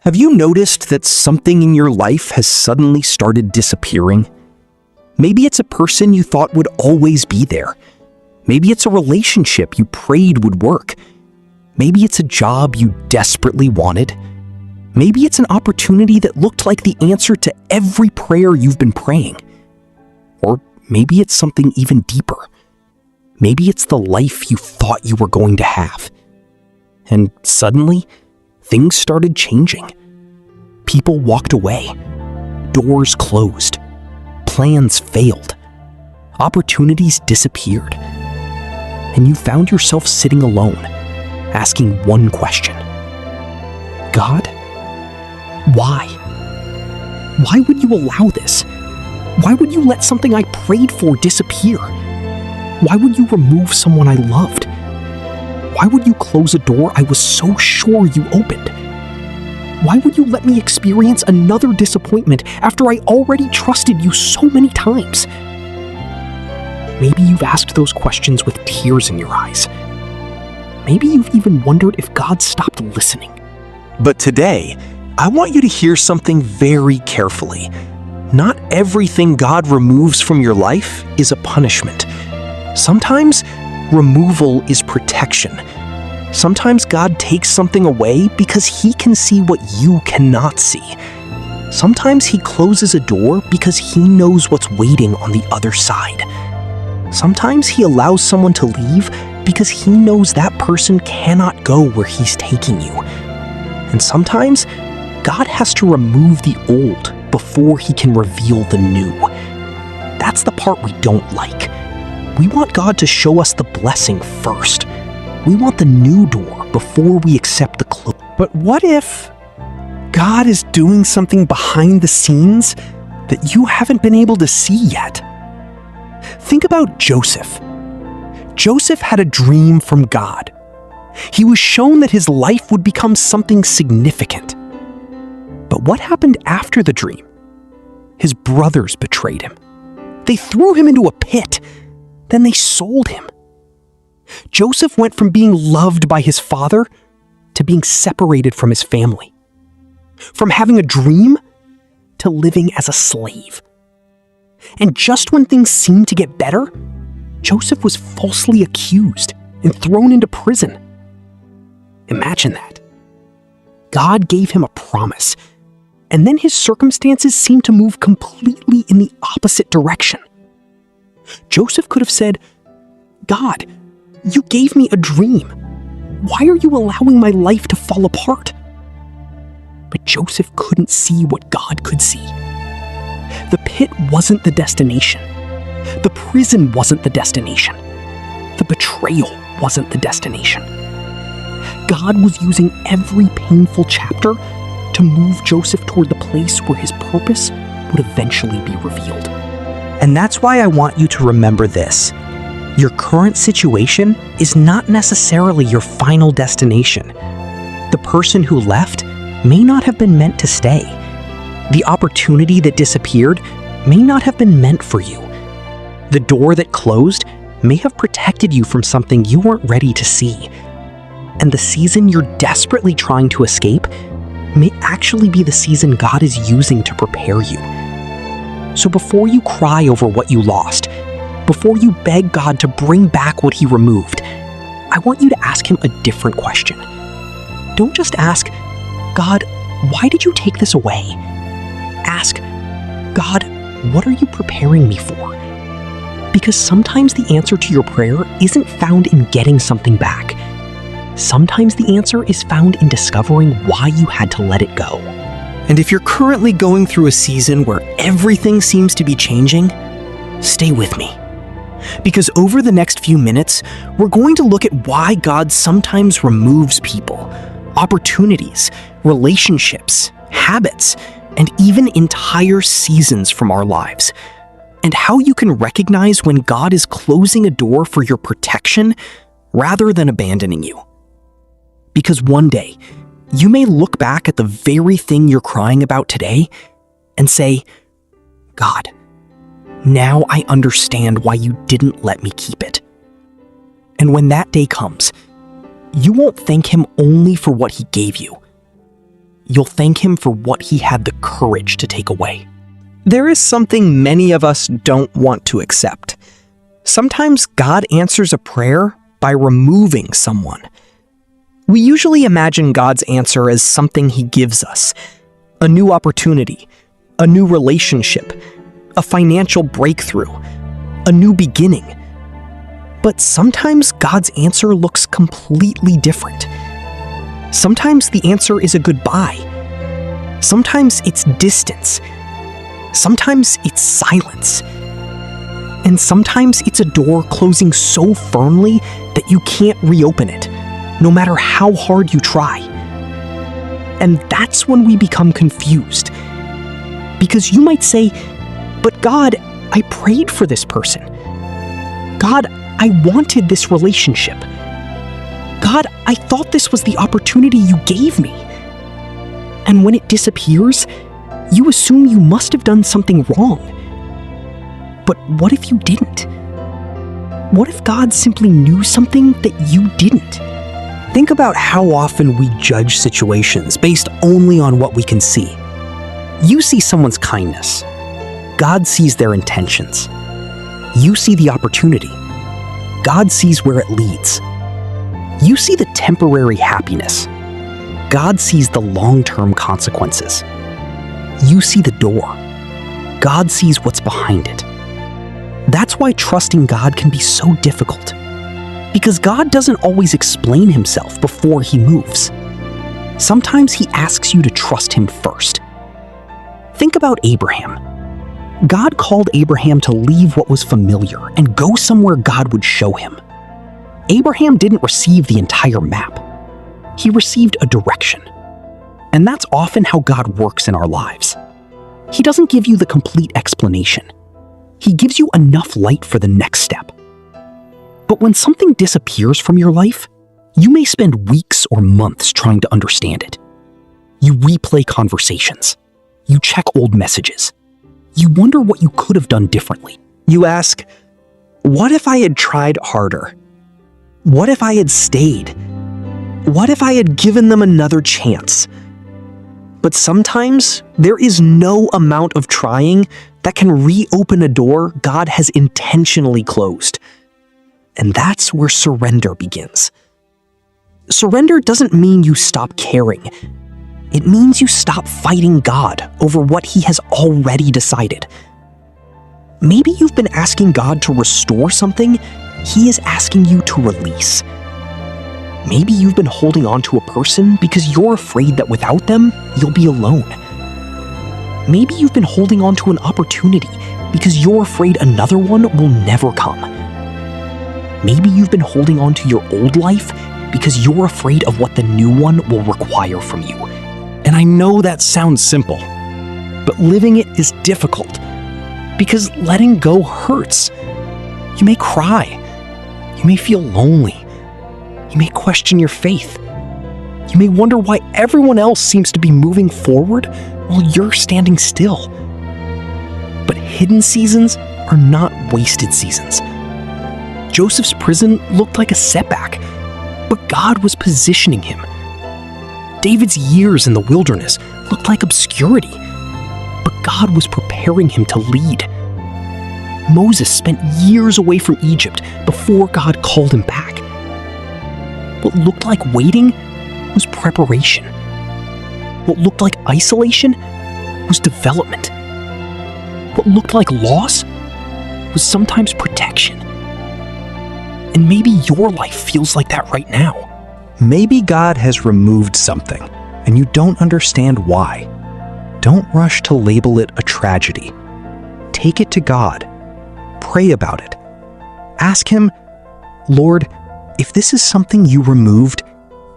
Have you noticed that something in your life has suddenly started disappearing? Maybe it's a person you thought would always be there. Maybe it's a relationship you prayed would work. Maybe it's a job you desperately wanted. Maybe it's an opportunity that looked like the answer to every prayer you've been praying. Or maybe it's something even deeper. Maybe it's the life you thought you were going to have. And suddenly, things started changing. People walked away. Doors closed. Plans failed. Opportunities disappeared. And you found yourself sitting alone, asking one question. God, why? Why would you allow this? Why would you let something I prayed for disappear? Why would you remove someone I loved? Why would you close a door I was so sure you opened? Why would you let me experience another disappointment after I already trusted you so many times? Maybe you've asked those questions with tears in your eyes. Maybe you've even wondered if God stopped listening. But today, I want you to hear something very carefully. Not everything God removes from your life is a punishment. Sometimes, removal is protection. Sometimes God takes something away because He can see what you cannot see. Sometimes He closes a door because He knows what's waiting on the other side. Sometimes He allows someone to leave because He knows that person cannot go where He's taking you. And sometimes, God has to remove the old before He can reveal the new. That's the part we don't like. We want God to show us the blessing first. We want the new door before we accept the close. But what if God is doing something behind the scenes that you haven't been able to see yet? Think about Joseph. Joseph had a dream from God. He was shown that his life would become something significant. But what happened after the dream? His brothers betrayed him. They threw him into a pit. Then they sold him. Joseph went from being loved by his father to being separated from his family. From having a dream to living as a slave. And just when things seemed to get better, Joseph was falsely accused and thrown into prison. Imagine that. God gave him a promise, and then his circumstances seemed to move completely in the opposite direction. Joseph could have said, God, you gave me a dream. Why are you allowing my life to fall apart? But Joseph couldn't see what God could see. The pit wasn't the destination. The prison wasn't the destination. The betrayal wasn't the destination. God was using every painful chapter to move Joseph toward the place where his purpose would eventually be revealed. And that's why I want you to remember this. Your current situation is not necessarily your final destination. The person who left may not have been meant to stay. The opportunity that disappeared may not have been meant for you. The door that closed may have protected you from something you weren't ready to see. And the season you're desperately trying to escape may actually be the season God is using to prepare you. So before you cry over what you lost, before you beg God to bring back what He removed, I want you to ask Him a different question. Don't just ask, God, why did you take this away? Ask, God, what are you preparing me for? Because sometimes the answer to your prayer isn't found in getting something back. Sometimes the answer is found in discovering why you had to let it go. And if you're currently going through a season where everything seems to be changing, stay with me. Because over the next few minutes, we're going to look at why God sometimes removes people, opportunities, relationships, habits, and even entire seasons from our lives, and how you can recognize when God is closing a door for your protection rather than abandoning you. Because one day, you may look back at the very thing you're crying about today and say, God, now I understand why you didn't let me keep it. And when that day comes, you won't thank Him only for what He gave you. you'll thank him for what he had the courage to take away. There is something many of us don't want to accept. Sometimes God answers a prayer by removing someone. We usually imagine God's answer as something he gives us: a new opportunity, a new relationship, a financial breakthrough, a new beginning. But sometimes God's answer looks completely different. Sometimes the answer is a goodbye. Sometimes it's distance. Sometimes it's silence. And sometimes it's a door closing so firmly that you can't reopen it, no matter how hard you try. And that's when we become confused. Because you might say, "But God, I prayed for this person. God, I wanted this relationship. God, I thought this was the opportunity you gave me." And when it disappears, you assume you must have done something wrong. But what if you didn't? What if God simply knew something that you didn't? Think about how often we judge situations based only on what we can see. You see someone's kindness. God sees their intentions. You see the opportunity. God sees where it leads. You see the temporary happiness. God sees the long-term consequences. You see the door. God sees what's behind it. That's why trusting God can be so difficult. Because God doesn't always explain himself before he moves. Sometimes he asks you to trust him first. Think about Abraham. God called Abraham to leave what was familiar and go somewhere God would show him. Abraham didn't receive the entire map. He received a direction. And that's often how God works in our lives. He doesn't give you the complete explanation. He gives you enough light for the next step. But when something disappears from your life, you may spend weeks or months trying to understand it. You replay conversations. You check old messages. You wonder what you could have done differently. You ask, what if I had tried harder? What if I had stayed? What if I had given them another chance? But sometimes there is no amount of trying that can reopen a door God has intentionally closed. And that's where surrender begins. Surrender doesn't mean you stop caring. It means you stop fighting God over what he has already decided. Maybe you've been asking God to restore something he is asking you to release. Maybe you've been holding on to a person because you're afraid that without them, you'll be alone. Maybe you've been holding on to an opportunity because you're afraid another one will never come. Maybe you've been holding on to your old life because you're afraid of what the new one will require from you. And I know that sounds simple, but living it is difficult because letting go hurts. You may cry. You may feel lonely. You may question your faith. You may wonder why everyone else seems to be moving forward while you're standing still. But hidden seasons are not wasted seasons. Joseph's prison looked like a setback, but God was positioning him. David's years in the wilderness looked like obscurity, but God was preparing him to lead. Moses spent years away from Egypt before God called him back. What looked like waiting was preparation. What looked like isolation was development. What looked like loss was sometimes protection. And maybe your life feels like that right now. Maybe God has removed something, and you don't understand why. Don't rush to label it a tragedy. Take it to God. Pray about it. Ask him, Lord, if this is something you removed,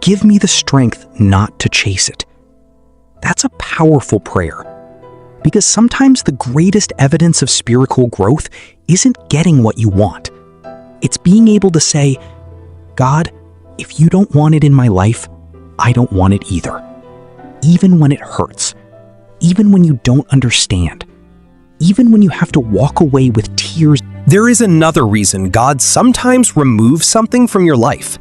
give me the strength not to chase it. That's a powerful prayer, because sometimes the greatest evidence of spiritual growth isn't getting what you want. It's being able to say, God, if you don't want it in my life, I don't want it either. Even when it hurts, even when you don't understand, even when you have to walk away with tears. There is another reason God sometimes removes something from your life,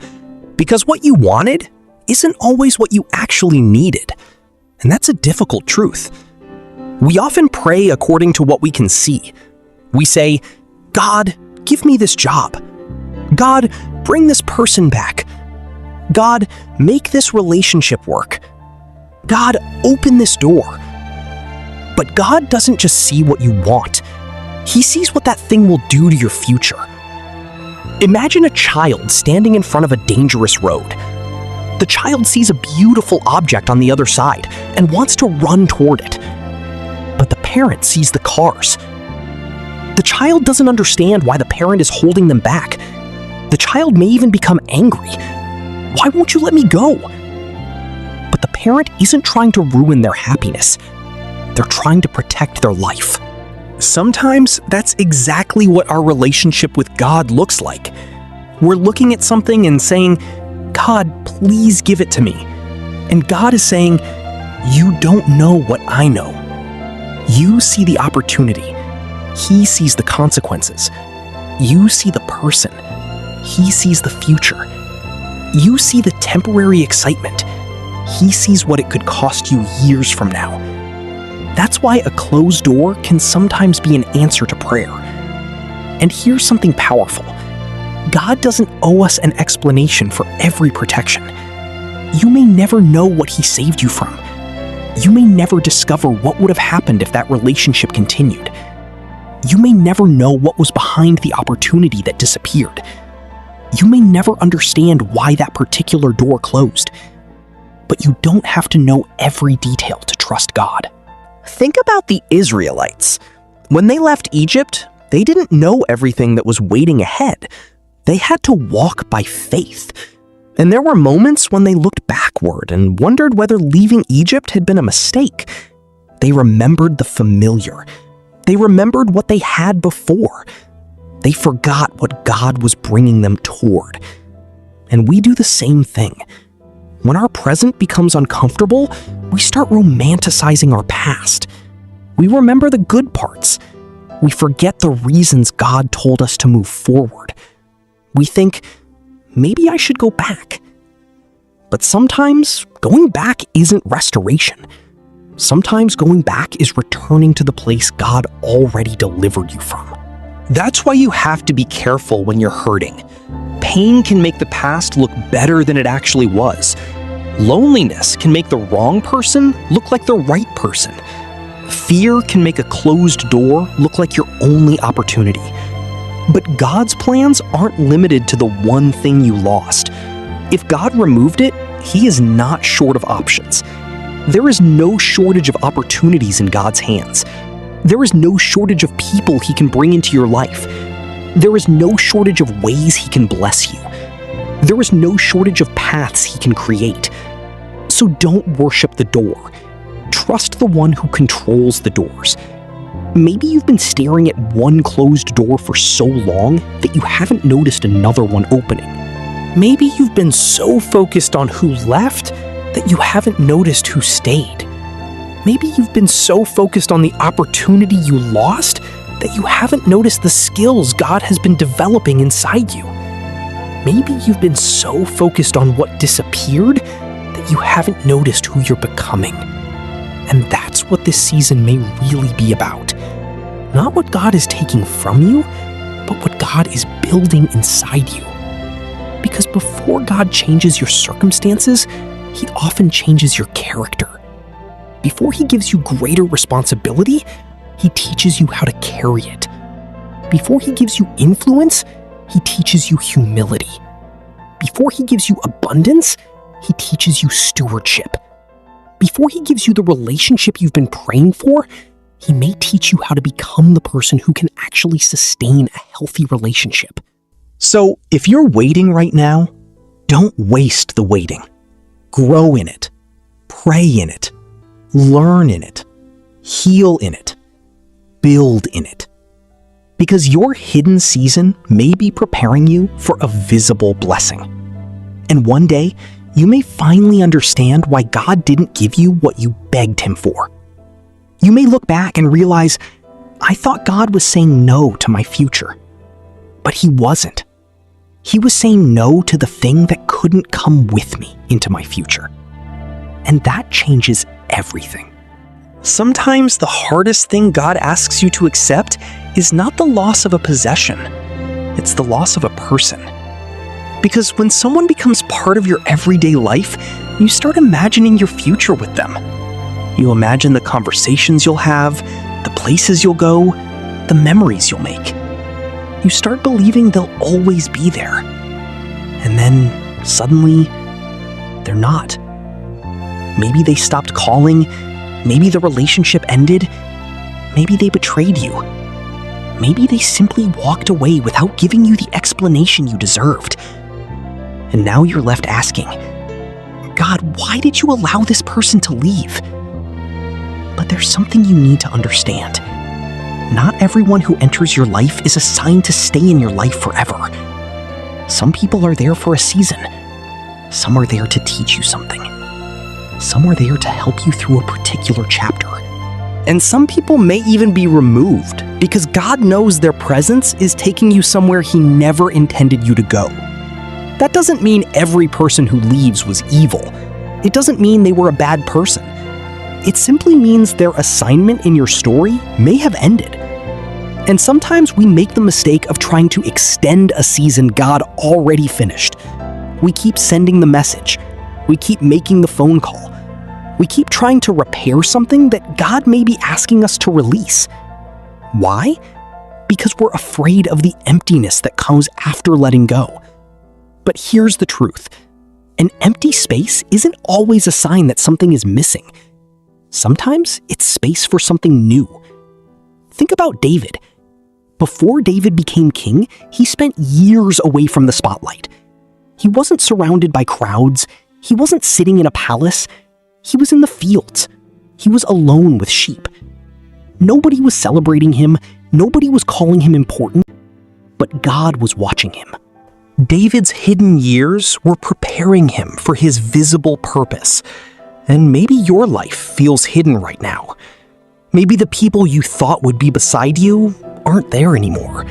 because what you wanted isn't always what you actually needed. And that's a difficult truth. We often pray according to what we can see. We say, God, give me this job. God, bring this person back. God, make this relationship work. God, open this door. But God doesn't just see what you want. He sees what that thing will do to your future. Imagine a child standing in front of a dangerous road. The child sees a beautiful object on the other side and wants to run toward it. But the parent sees the cars. The child doesn't understand why the parent is holding them back. The child may even become angry. Why won't you let me go? But the parent isn't trying to ruin their happiness. They're trying to protect their life. Sometimes that's exactly what our relationship with God looks like. We're looking at something and saying, God, please give it to me. And God is saying, you don't know what I know. You see the opportunity. He sees the consequences. You see the person. He sees the future. You see the temporary excitement. He sees what it could cost you years from now. That's why a closed door can sometimes be an answer to prayer. And here's something powerful. God doesn't owe us an explanation for every protection. You may never know what He saved you from. You may never discover what would have happened if that relationship continued. You may never know what was behind the opportunity that disappeared. You may never understand why that particular door closed. But you don't have to know every detail to trust God. Think about the Israelites. When they left Egypt, they didn't know everything that was waiting ahead. They had to walk by faith. And there were moments when they looked backward and wondered whether leaving Egypt had been a mistake. They remembered the familiar. They remembered what they had before. They forgot what God was bringing them toward. And we do the same thing. When our present becomes uncomfortable, we start romanticizing our past. We remember the good parts. We forget the reasons God told us to move forward. We think, maybe I should go back. But sometimes going back isn't restoration. Sometimes going back is returning to the place God already delivered you from. That's why you have to be careful when you're hurting. Pain can make the past look better than it actually was. Loneliness can make the wrong person look like the right person. Fear can make a closed door look like your only opportunity. But God's plans aren't limited to the one thing you lost. If God removed it, He is not short of options. There is no shortage of opportunities in God's hands. There is no shortage of people He can bring into your life. There is no shortage of ways He can bless you. There is no shortage of paths He can create. So don't worship the door. Trust the one who controls the doors. Maybe you've been staring at one closed door for so long that you haven't noticed another one opening. Maybe you've been so focused on who left that you haven't noticed who stayed. Maybe you've been so focused on the opportunity you lost that you haven't noticed the skills God has been developing inside you. Maybe you've been so focused on what disappeared that you haven't noticed who you're becoming. And that's what this season may really be about. Not what God is taking from you, but what God is building inside you. Because before God changes your circumstances, He often changes your character. Before He gives you greater responsibility, He teaches you how to carry it. Before He gives you influence, He teaches you humility. Before He gives you abundance, He teaches you stewardship. Before He gives you the relationship you've been praying for, He may teach you how to become the person who can actually sustain a healthy relationship. So, if you're waiting right now, don't waste the waiting. Grow in it. Pray in it. Learn in it. Heal in it. Build in it. Because your hidden season may be preparing you for a visible blessing. And one day, you may finally understand why God didn't give you what you begged Him for. You may look back and realize, I thought God was saying no to my future. But He wasn't. He was saying no to the thing that couldn't come with me into my future. And that changes everything. Sometimes the hardest thing God asks you to accept is not the loss of a possession. It's the loss of a person. Because when someone becomes part of your everyday life, you start imagining your future with them. You imagine the conversations you'll have, the places you'll go, the memories you'll make. You start believing they'll always be there. And then, suddenly, they're not. Maybe they stopped calling, maybe the relationship ended, maybe they betrayed you. Maybe they simply walked away without giving you the explanation you deserved. And now you're left asking, God, why did you allow this person to leave? But there's something you need to understand. Not everyone who enters your life is assigned to stay in your life forever. Some people are there for a season. Some are there to teach you something. Some are there to help you through a particular chapter. And some people may even be removed because God knows their presence is taking you somewhere He never intended you to go. That doesn't mean every person who leaves was evil. It doesn't mean they were a bad person. It simply means their assignment in your story may have ended. And sometimes we make the mistake of trying to extend a season God already finished. We keep sending the message. We keep making the phone call. We keep trying to repair something that God may be asking us to release. Why? Because we're afraid of the emptiness that comes after letting go. But here's the truth. An empty space isn't always a sign that something is missing. Sometimes it's space for something new. Think about David. Before David became king, he spent years away from the spotlight. He wasn't surrounded by crowds. He wasn't sitting in a palace. He was in the fields. He was alone with sheep. Nobody was celebrating him. Nobody was calling him important. But God was watching him. David's hidden years were preparing him for his visible purpose. And maybe your life feels hidden right now. Maybe the people you thought would be beside you aren't there anymore.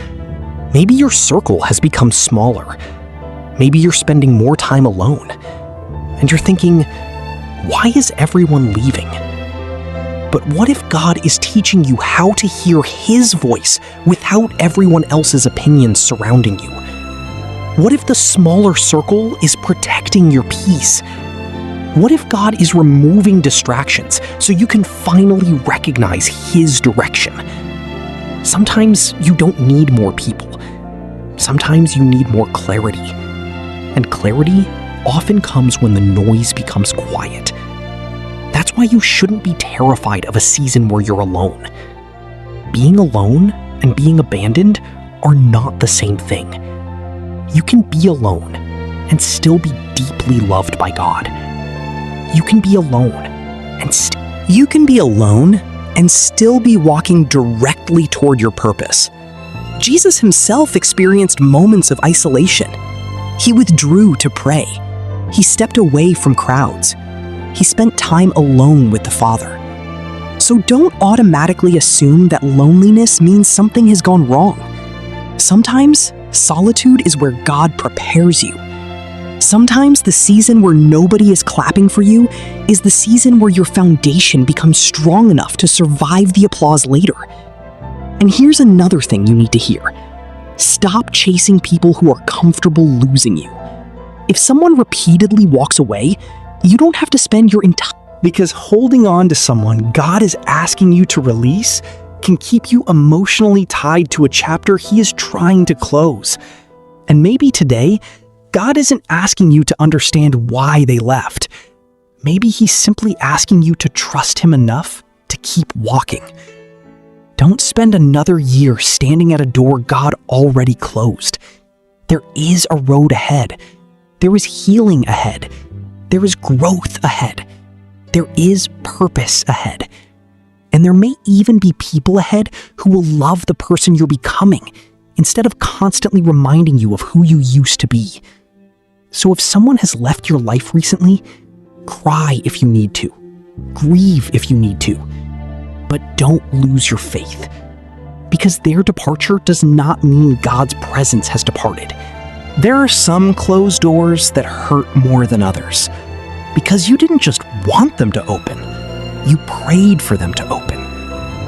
Maybe your circle has become smaller. Maybe you're spending more time alone. And you're thinking, why is everyone leaving? But what if God is teaching you how to hear His voice without everyone else's opinions surrounding you? What if the smaller circle is protecting your peace? What if God is removing distractions so you can finally recognize His direction? Sometimes you don't need more people. Sometimes you need more clarity. And clarity often comes when the noise becomes quiet. That's why you shouldn't be terrified of a season where you're alone. Being alone and being abandoned are not the same thing. You can be alone and still be deeply loved by God. You can be alone and still be walking directly toward your purpose. Jesus Himself experienced moments of isolation. He withdrew to pray. He stepped away from crowds. He spent time alone with the Father. So don't automatically assume that loneliness means something has gone wrong. Sometimes solitude is where God prepares you. Sometimes the season where nobody is clapping for you is the season where your foundation becomes strong enough to survive the applause later. And here's another thing you need to hear. Stop chasing people who are comfortable losing you. If someone repeatedly walks away, you don't have to spend your entire... Because holding on to someone God is asking you to release can keep you emotionally tied to a chapter He is trying to close. And maybe today, God isn't asking you to understand why they left. Maybe He's simply asking you to trust Him enough to keep walking. Don't spend another year standing at a door God already closed. There is a road ahead. There is healing ahead. There is growth ahead. There is purpose ahead. And there may even be people ahead who will love the person you're becoming instead of constantly reminding you of who you used to be. So if someone has left your life recently, cry if you need to. Grieve if you need to. But don't lose your faith. Because their departure does not mean God's presence has departed. There are some closed doors that hurt more than others. Because you didn't just want them to open. You prayed for them to open.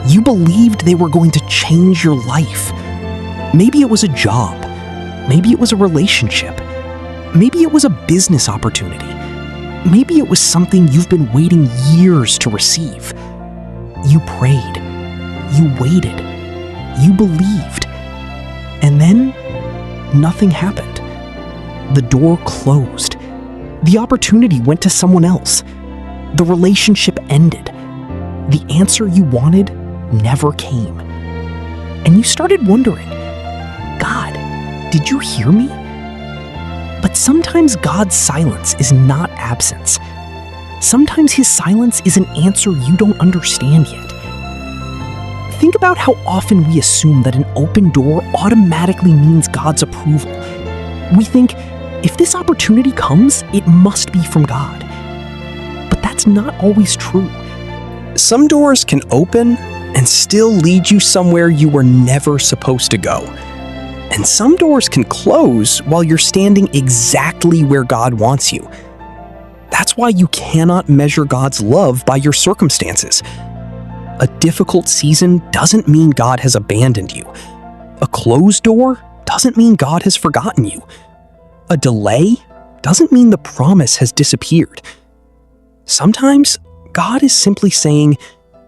You believed they were going to change your life. Maybe it was a job. Maybe it was a relationship. Maybe it was a business opportunity. Maybe it was something you've been waiting years to receive. You prayed. You waited. You believed. And then, nothing happened. The door closed. The opportunity went to someone else. The relationship ended. The answer you wanted never came. And you started wondering, God, did you hear me? But sometimes God's silence is not absence. Sometimes his silence is an answer you don't understand yet. Think about how often we assume that an open door automatically means God's approval. We think, if this opportunity comes, it must be from God. But that's not always true. Some doors can open and still lead you somewhere you were never supposed to go. And some doors can close while you're standing exactly where God wants you. That's why you cannot measure God's love by your circumstances. A difficult season doesn't mean God has abandoned you. A closed door doesn't mean God has forgotten you. A delay doesn't mean the promise has disappeared. Sometimes God is simply saying,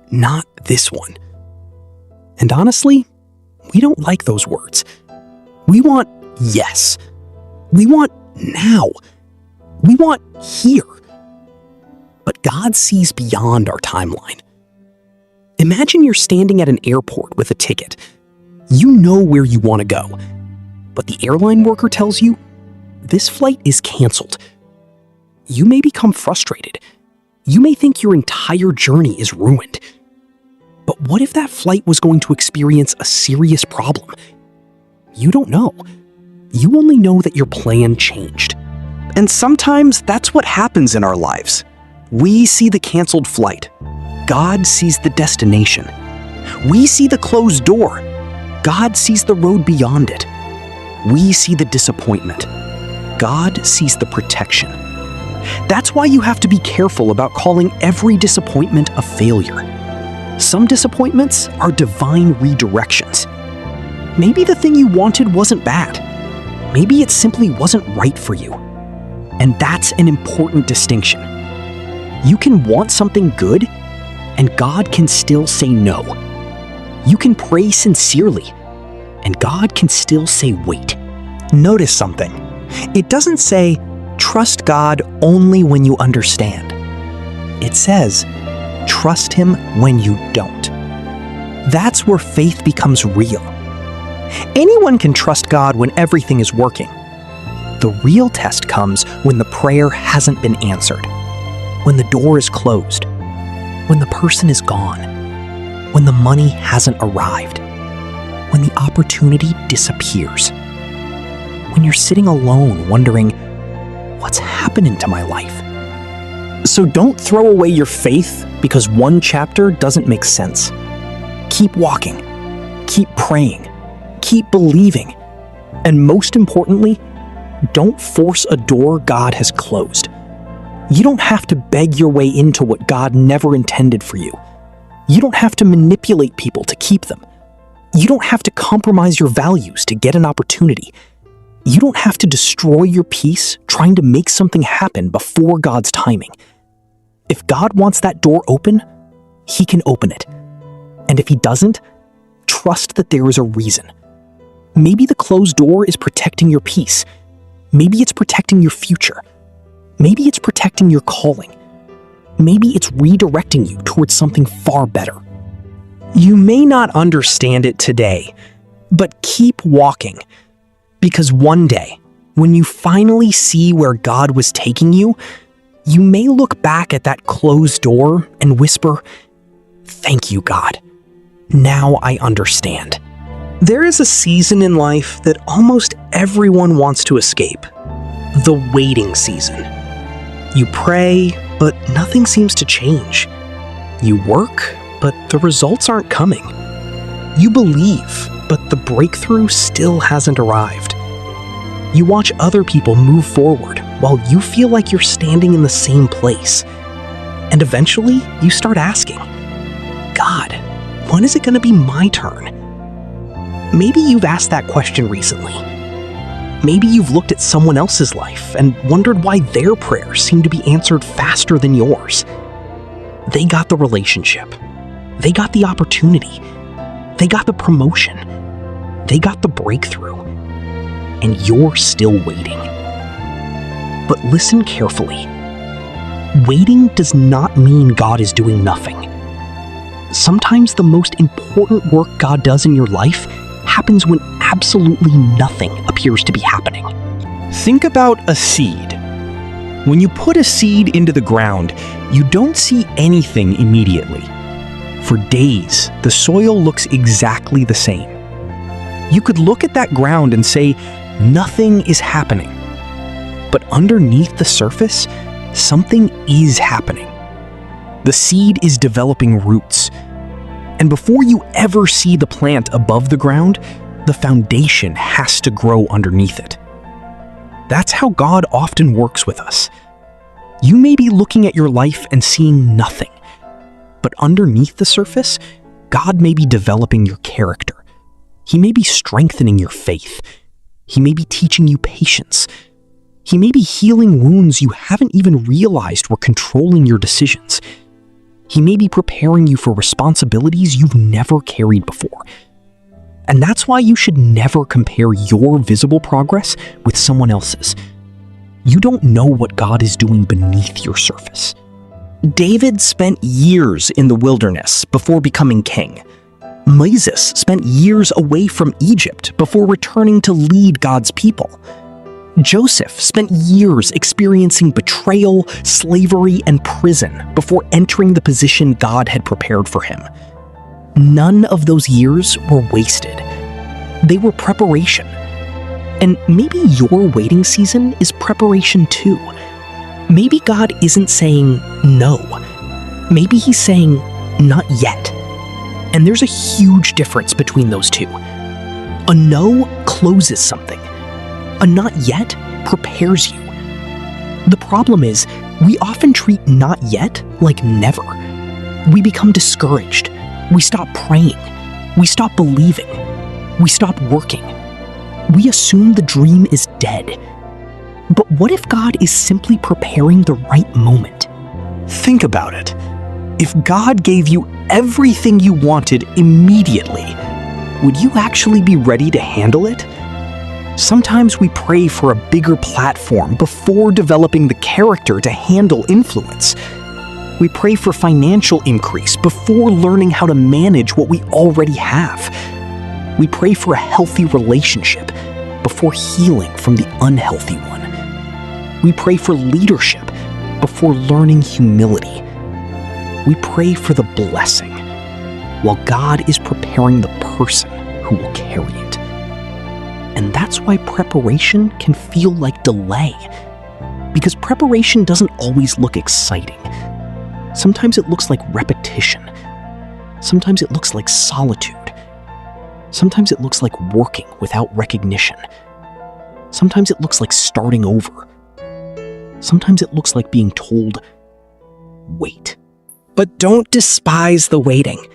not this one. And honestly, we don't like those words. We want yes. We want now. We want here. But God sees beyond our timeline. Imagine you're standing at an airport with a ticket. You know where you want to go. But the airline worker tells you, this flight is canceled. You may become frustrated. You may think your entire journey is ruined. But what if that flight was going to experience a serious problem? You don't know. You only know that your plan changed. And sometimes that's what happens in our lives. We see the canceled flight. God sees the destination. We see the closed door. God sees the road beyond it. We see the disappointment. God sees the protection. That's why you have to be careful about calling every disappointment a failure. Some disappointments are divine redirections. Maybe the thing you wanted wasn't bad. Maybe it simply wasn't right for you. And that's an important distinction. You can want something good, and God can still say no. You can pray sincerely, and God can still say wait. Notice something. It doesn't say, trust God only when you understand. It says, trust Him when you don't. That's where faith becomes real. Anyone can trust God when everything is working. The real test comes when the prayer hasn't been answered, when the door is closed, when the person is gone, when the money hasn't arrived, when the opportunity disappears, when you're sitting alone wondering, what's happening to my life? So don't throw away your faith because one chapter doesn't make sense. Keep walking, keep praying, keep believing, and most importantly, don't force a door God has closed. You don't have to beg your way into what God never intended for you. You don't have to manipulate people to keep them. You don't have to compromise your values to get an opportunity. You don't have to destroy your peace trying to make something happen before God's timing. If God wants that door open, He can open it. And if He doesn't, trust that there is a reason. Maybe the closed door is protecting your peace. Maybe it's protecting your future. Maybe it's protecting your calling. Maybe it's redirecting you towards something far better. You may not understand it today, but keep walking. Because one day, when you finally see where God was taking you, you may look back at that closed door and whisper, "Thank you, God. Now I understand." There is a season in life that almost everyone wants to escape. The waiting season. You pray, but nothing seems to change. You work, but the results aren't coming. You believe, but the breakthrough still hasn't arrived. You watch other people move forward while you feel like you're standing in the same place. And eventually, you start asking, God, when is it going to be my turn? Maybe you've asked that question recently. Maybe you've looked at someone else's life and wondered why their prayers seem to be answered faster than yours. They got the relationship. They got the opportunity. They got the promotion. They got the breakthrough. And you're still waiting. But listen carefully. Waiting does not mean God is doing nothing. Sometimes the most important work God does in your life happens when absolutely nothing appears to be happening. Think about a seed. When you put a seed into the ground, you don't see anything immediately. For days, the soil looks exactly the same. You could look at that ground and say, nothing is happening. But underneath the surface, something is happening. The seed is developing roots. And before you ever see the plant above the ground, the foundation has to grow underneath it. That's how God often works with us. You may be looking at your life and seeing nothing. But underneath the surface, God may be developing your character. He may be strengthening your faith. He may be teaching you patience. He may be healing wounds you haven't even realized were controlling your decisions. He may be preparing you for responsibilities you've never carried before. And that's why you should never compare your visible progress with someone else's. You don't know what God is doing beneath your surface. David spent years in the wilderness before becoming king. Moses spent years away from Egypt before returning to lead God's people. Joseph spent years experiencing betrayal, slavery, and prison before entering the position God had prepared for him. None of those years were wasted. They were preparation. And maybe your waiting season is preparation too. Maybe God isn't saying no. Maybe he's saying not yet. And there's a huge difference between those two. A no closes something. A not yet prepares you. The problem is, we often treat not yet like never. We become discouraged. We stop praying. We stop believing. We stop working. We assume the dream is dead. But what if God is simply preparing the right moment? Think about it. If God gave you everything you wanted immediately, would you actually be ready to handle it? Sometimes we pray for a bigger platform before developing the character to handle influence. We pray for financial increase before learning how to manage what we already have. We pray for a healthy relationship before healing from the unhealthy one. We pray for leadership before learning humility. We pray for the blessing, while God is preparing the person who will carry it. And that's why preparation can feel like delay, because preparation doesn't always look exciting. Sometimes it looks like repetition. Sometimes it looks like solitude. Sometimes it looks like working without recognition. Sometimes it looks like starting over. Sometimes it looks like being told, wait. But don't despise the waiting,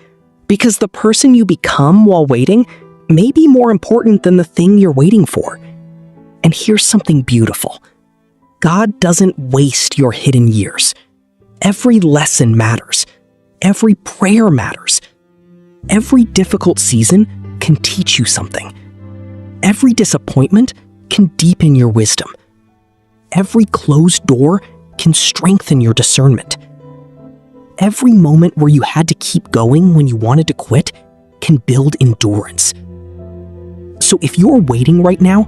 because the person you become while waiting may be more important than the thing you're waiting for. And here's something beautiful. God doesn't waste your hidden years. Every lesson matters. Every prayer matters. Every difficult season can teach you something. Every disappointment can deepen your wisdom. Every closed door can strengthen your discernment. Every moment where you had to keep going when you wanted to quit can build endurance. So if you're waiting right now,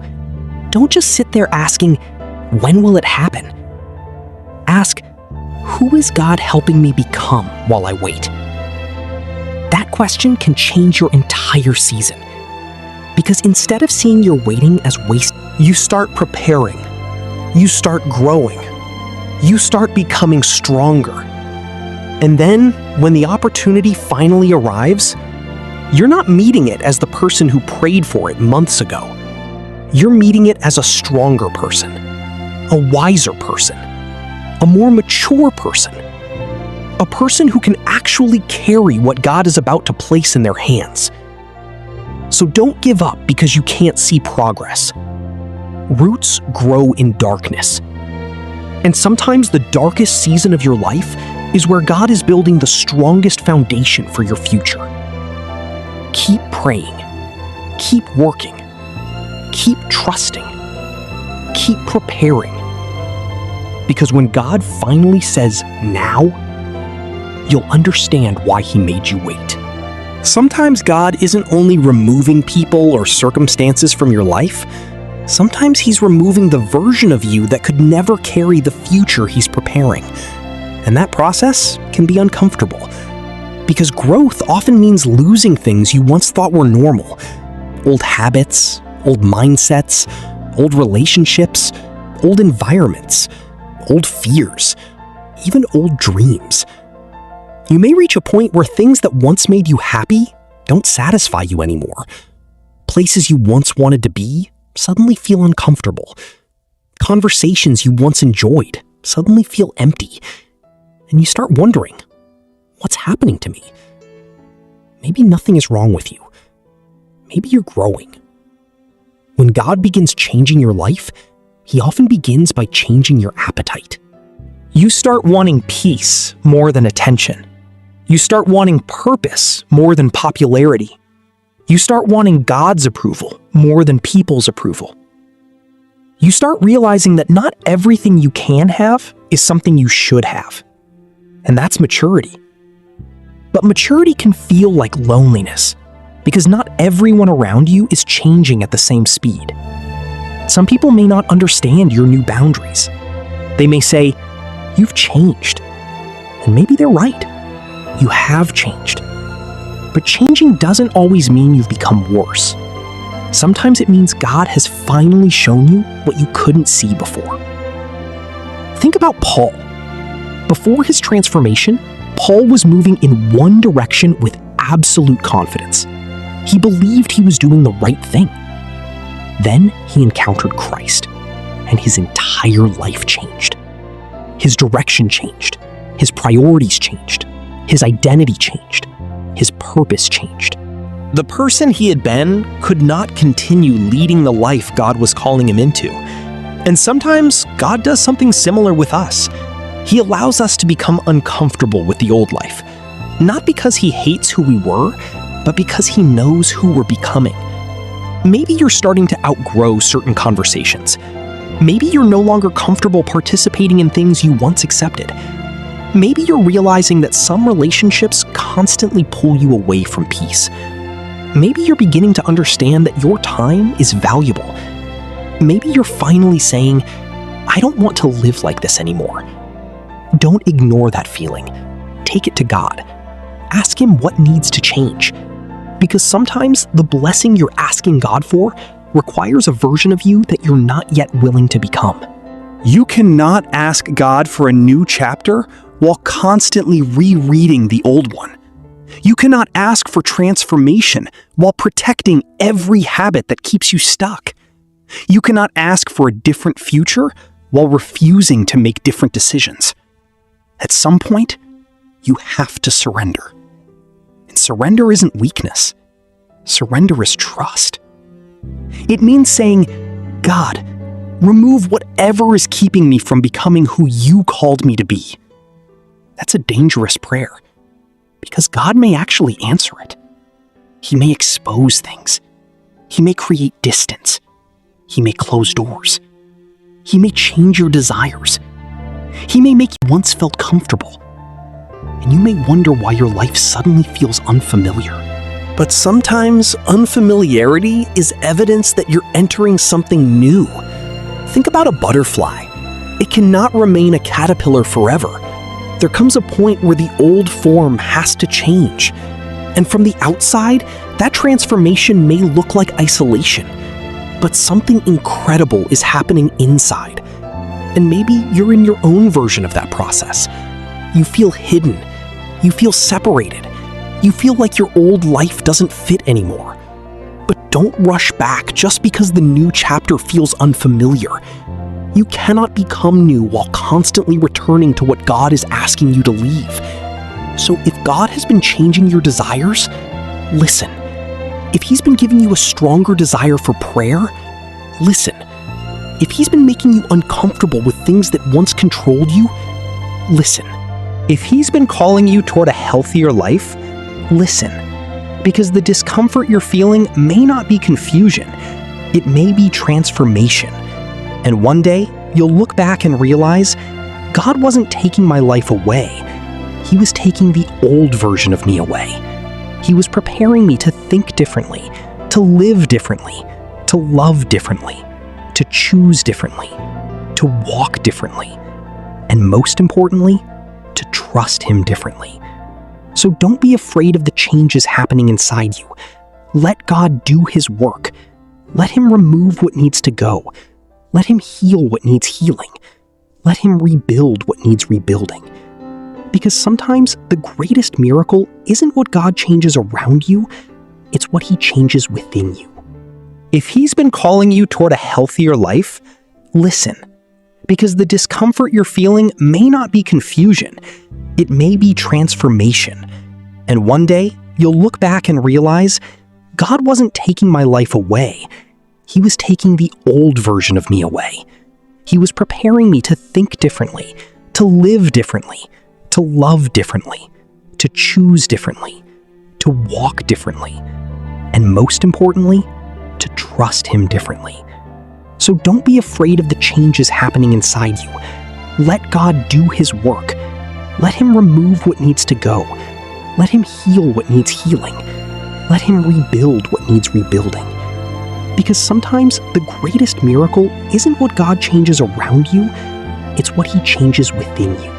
don't just sit there asking, when will it happen? Ask, who is God helping me become while I wait? That question can change your entire season. Because instead of seeing your waiting as waste, you start preparing. You start growing. You start becoming stronger. And then, when the opportunity finally arrives, you're not meeting it as the person who prayed for it months ago. You're meeting it as a stronger person, a wiser person, a more mature person, a person who can actually carry what God is about to place in their hands. So don't give up because you can't see progress. Roots grow in darkness. And sometimes the darkest season of your life is where God is building the strongest foundation for your future. Keep praying. Keep working. Keep trusting. Keep preparing. Because when God finally says now, you'll understand why He made you wait. Sometimes God isn't only removing people or circumstances from your life. Sometimes He's removing the version of you that could never carry the future He's preparing. And that process can be uncomfortable. Because growth often means losing things you once thought were normal. Old habits, old mindsets, old relationships, old environments, old fears, even old dreams. You may reach a point where things that once made you happy don't satisfy you anymore. Places you once wanted to be suddenly feel uncomfortable. Conversations you once enjoyed suddenly feel empty. And you start wondering, what's happening to me? Maybe nothing is wrong with you. Maybe you're growing. When God begins changing your life, He often begins by changing your appetite. You start wanting peace more than attention. You start wanting purpose more than popularity. You start wanting God's approval more than people's approval. You start realizing that not everything you can have is something you should have. And that's maturity. But maturity can feel like loneliness, because not everyone around you is changing at the same speed. Some people may not understand your new boundaries. They may say, "You've changed." And maybe they're right. You have changed. But changing doesn't always mean you've become worse. Sometimes it means God has finally shown you what you couldn't see before. Think about Paul. Before his transformation, Paul was moving in one direction with absolute confidence. He believed he was doing the right thing. Then he encountered Christ, and his entire life changed. His direction changed. His priorities changed. His identity changed. His purpose changed. The person he had been could not continue leading the life God was calling him into. And sometimes God does something similar with us. He allows us to become uncomfortable with the old life, not because He hates who we were, but because He knows who we're becoming. Maybe you're starting to outgrow certain conversations. Maybe you're no longer comfortable participating in things you once accepted. Maybe you're realizing that some relationships constantly pull you away from peace. Maybe you're beginning to understand that your time is valuable. Maybe you're finally saying, "I don't want to live like this anymore." Don't ignore that feeling. Take it to God. Ask Him what needs to change. Because sometimes the blessing you're asking God for requires a version of you that you're not yet willing to become. You cannot ask God for a new chapter while constantly rereading the old one. You cannot ask for transformation while protecting every habit that keeps you stuck. You cannot ask for a different future while refusing to make different decisions. At some point, you have to surrender. And surrender isn't weakness. Surrender is trust. It means saying, "God, remove whatever is keeping me from becoming who you called me to be." That's a dangerous prayer, because God may actually answer it. He may expose things. He may create distance. He may close doors. He may change your desires. He may make you once felt comfortable. And you may wonder why your life suddenly feels unfamiliar. But sometimes unfamiliarity is evidence that you're entering something new. Think about a butterfly. It cannot remain a caterpillar forever. There comes a point where the old form has to change. And from the outside, that transformation may look like isolation. But something incredible is happening inside. And maybe you're in your own version of that process. You feel hidden. You feel separated. You feel like your old life doesn't fit anymore. But don't rush back just because the new chapter feels unfamiliar. You cannot become new while constantly returning to what God is asking you to leave. So if God has been changing your desires, listen. If He's been giving you a stronger desire for prayer, listen. If He's been making you uncomfortable with things that once controlled you, listen. If He's been calling you toward a healthier life, listen. Because the discomfort you're feeling may not be confusion, it may be transformation. And one day, you'll look back and realize, God wasn't taking my life away. He was taking the old version of me away. He was preparing me to think differently, to live differently, to love differently, to choose differently, to walk differently, and most importantly, to trust Him differently. So don't be afraid of the changes happening inside you. Let God do His work. Let Him remove what needs to go. Let Him heal what needs healing. Let Him rebuild what needs rebuilding. Because sometimes the greatest miracle isn't what God changes around you, it's what He changes within you. If He's been calling you toward a healthier life, listen. Because the discomfort you're feeling may not be confusion, it may be transformation. And one day, you'll look back and realize, God wasn't taking my life away. He was taking the old version of me away. He was preparing me to think differently, to live differently, to love differently, to choose differently, to walk differently, and most importantly, to trust Him differently. So don't be afraid of the changes happening inside you. Let God do His work. Let Him remove what needs to go. Let Him heal what needs healing. Let Him rebuild what needs rebuilding. Because sometimes the greatest miracle isn't what God changes around you, it's what He changes within you.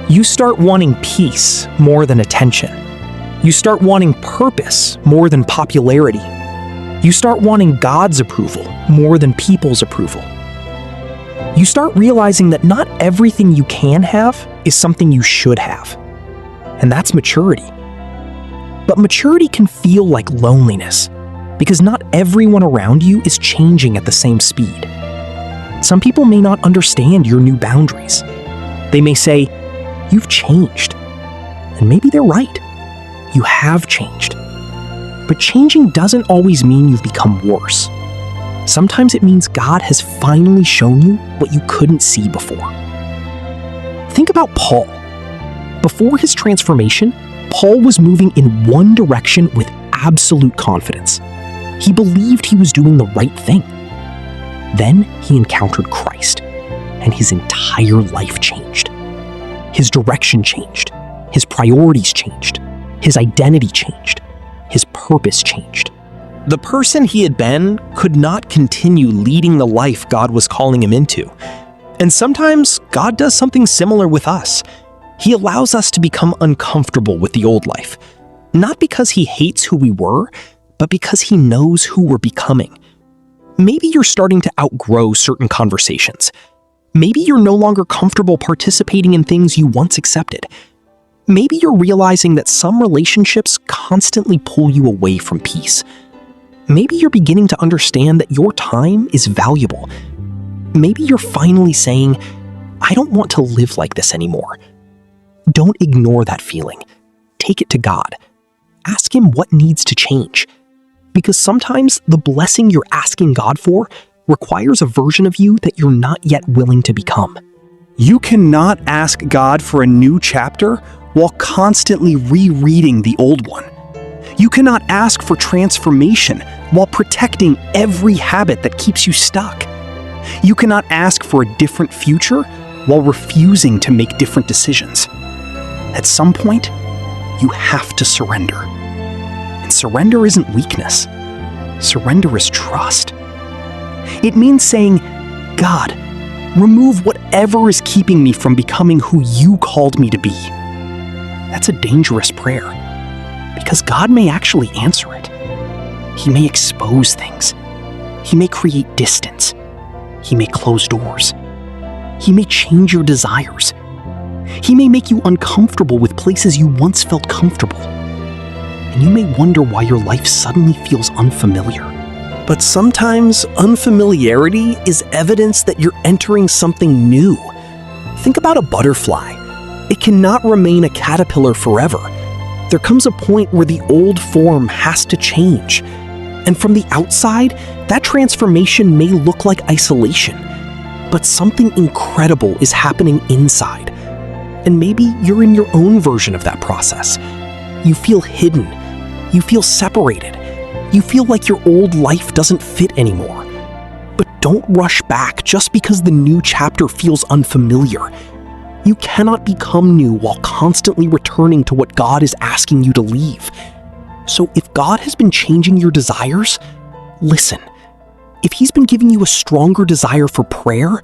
You start wanting peace more than attention. You start wanting purpose more than popularity. You start wanting God's approval more than people's approval. You start realizing that not everything you can have is something you should have. And that's maturity. But maturity can feel like loneliness, because not everyone around you is changing at the same speed. Some people may not understand your new boundaries. They may say, "You've changed." And maybe they're right. You have changed. But changing doesn't always mean you've become worse. Sometimes it means God has finally shown you what you couldn't see before. Think about Paul. Before his transformation, Paul was moving in one direction with absolute confidence. He believed he was doing the right thing. Then he encountered Christ, and his entire life changed. His direction changed. His priorities changed. His identity changed. His purpose changed. The person he had been could not continue leading the life God was calling him into. And sometimes God does something similar with us. He allows us to become uncomfortable with the old life, not because He hates who we were, but because He knows who we're becoming. Maybe you're starting to outgrow certain conversations. Maybe you're no longer comfortable participating in things you once accepted. Maybe you're realizing that some relationships constantly pull you away from peace. Maybe you're beginning to understand that your time is valuable. Maybe you're finally saying, "I don't want to live like this anymore." Don't ignore that feeling. Take it to God. Ask Him what needs to change. Because sometimes the blessing you're asking God for requires a version of you that you're not yet willing to become. You cannot ask God for a new chapter while constantly rereading the old one. You cannot ask for transformation while protecting every habit that keeps you stuck. You cannot ask for a different future while refusing to make different decisions. At some point, you have to surrender. And surrender isn't weakness. Surrender is trust. It means saying, "God, remove whatever is keeping me from becoming who you called me to be." That's a dangerous prayer, because God may actually answer it. He may expose things. He may create distance. He may close doors. He may change your desires. He may make you uncomfortable with places you once felt comfortable. And you may wonder why your life suddenly feels unfamiliar. But sometimes unfamiliarity is evidence that you're entering something new. Think about a butterfly. It cannot remain a caterpillar forever. There comes a point where the old form has to change. And from the outside, that transformation may look like isolation, but something incredible is happening inside. And maybe you're in your own version of that process. You feel hidden. You feel separated. You feel like your old life doesn't fit anymore. But don't rush back just because the new chapter feels unfamiliar. You cannot become new while constantly returning to what God is asking you to leave. So if God has been changing your desires, listen. If He's been giving you a stronger desire for prayer,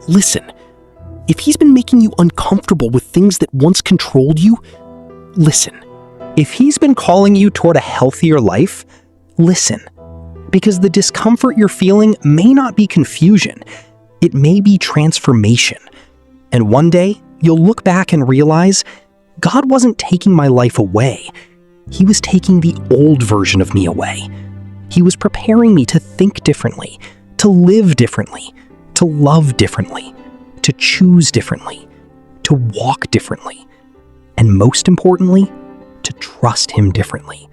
listen. If He's been making you uncomfortable with things that once controlled you, listen. If He's been calling you toward a healthier life, listen. Because the discomfort you're feeling may not be confusion, it may be transformation. And one day, you'll look back and realize, God wasn't taking my life away. He was taking the old version of me away. He was preparing me to think differently, to live differently, to love differently, to choose differently, to walk differently, and most importantly, to trust Him differently.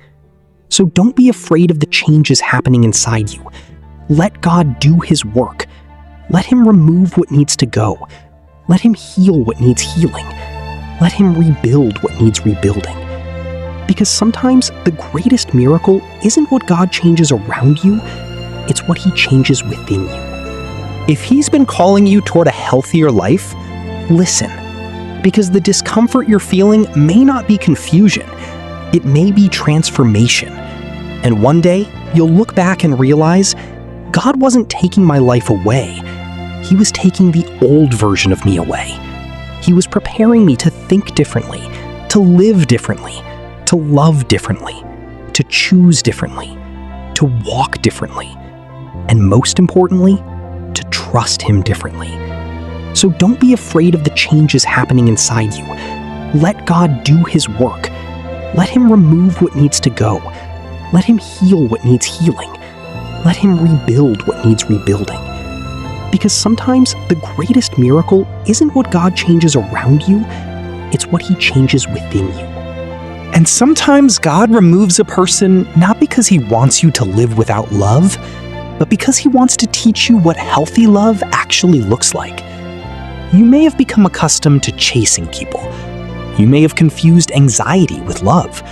So don't be afraid of the changes happening inside you. Let God do His work. Let Him remove what needs to go. Let Him heal what needs healing. Let Him rebuild what needs rebuilding. Because sometimes the greatest miracle isn't what God changes around you, it's what He changes within you. If He's been calling you toward a healthier life, listen. Because the discomfort you're feeling may not be confusion, it may be transformation. And one day, you'll look back and realize, God wasn't taking my life away. He was taking the old version of me away. He was preparing me to think differently, to live differently, to love differently, to choose differently, to walk differently, and most importantly, to trust Him differently. So don't be afraid of the changes happening inside you. Let God do His work. Let Him remove what needs to go. Let Him heal what needs healing. Let Him rebuild what needs rebuilding. Because sometimes the greatest miracle isn't what God changes around you, it's what He changes within you. And sometimes God removes a person not because He wants you to live without love, but because He wants to teach you what healthy love actually looks like. You may have become accustomed to chasing people. You may have confused anxiety with love.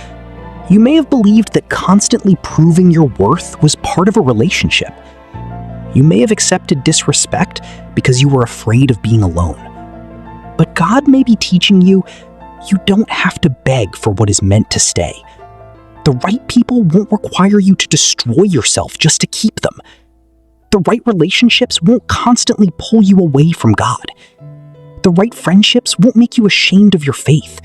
You may have believed that constantly proving your worth was part of a relationship. You may have accepted disrespect because you were afraid of being alone. But God may be teaching you, you don't have to beg for what is meant to stay. The right people won't require you to destroy yourself just to keep them. The right relationships won't constantly pull you away from God. The right friendships won't make you ashamed of your faith.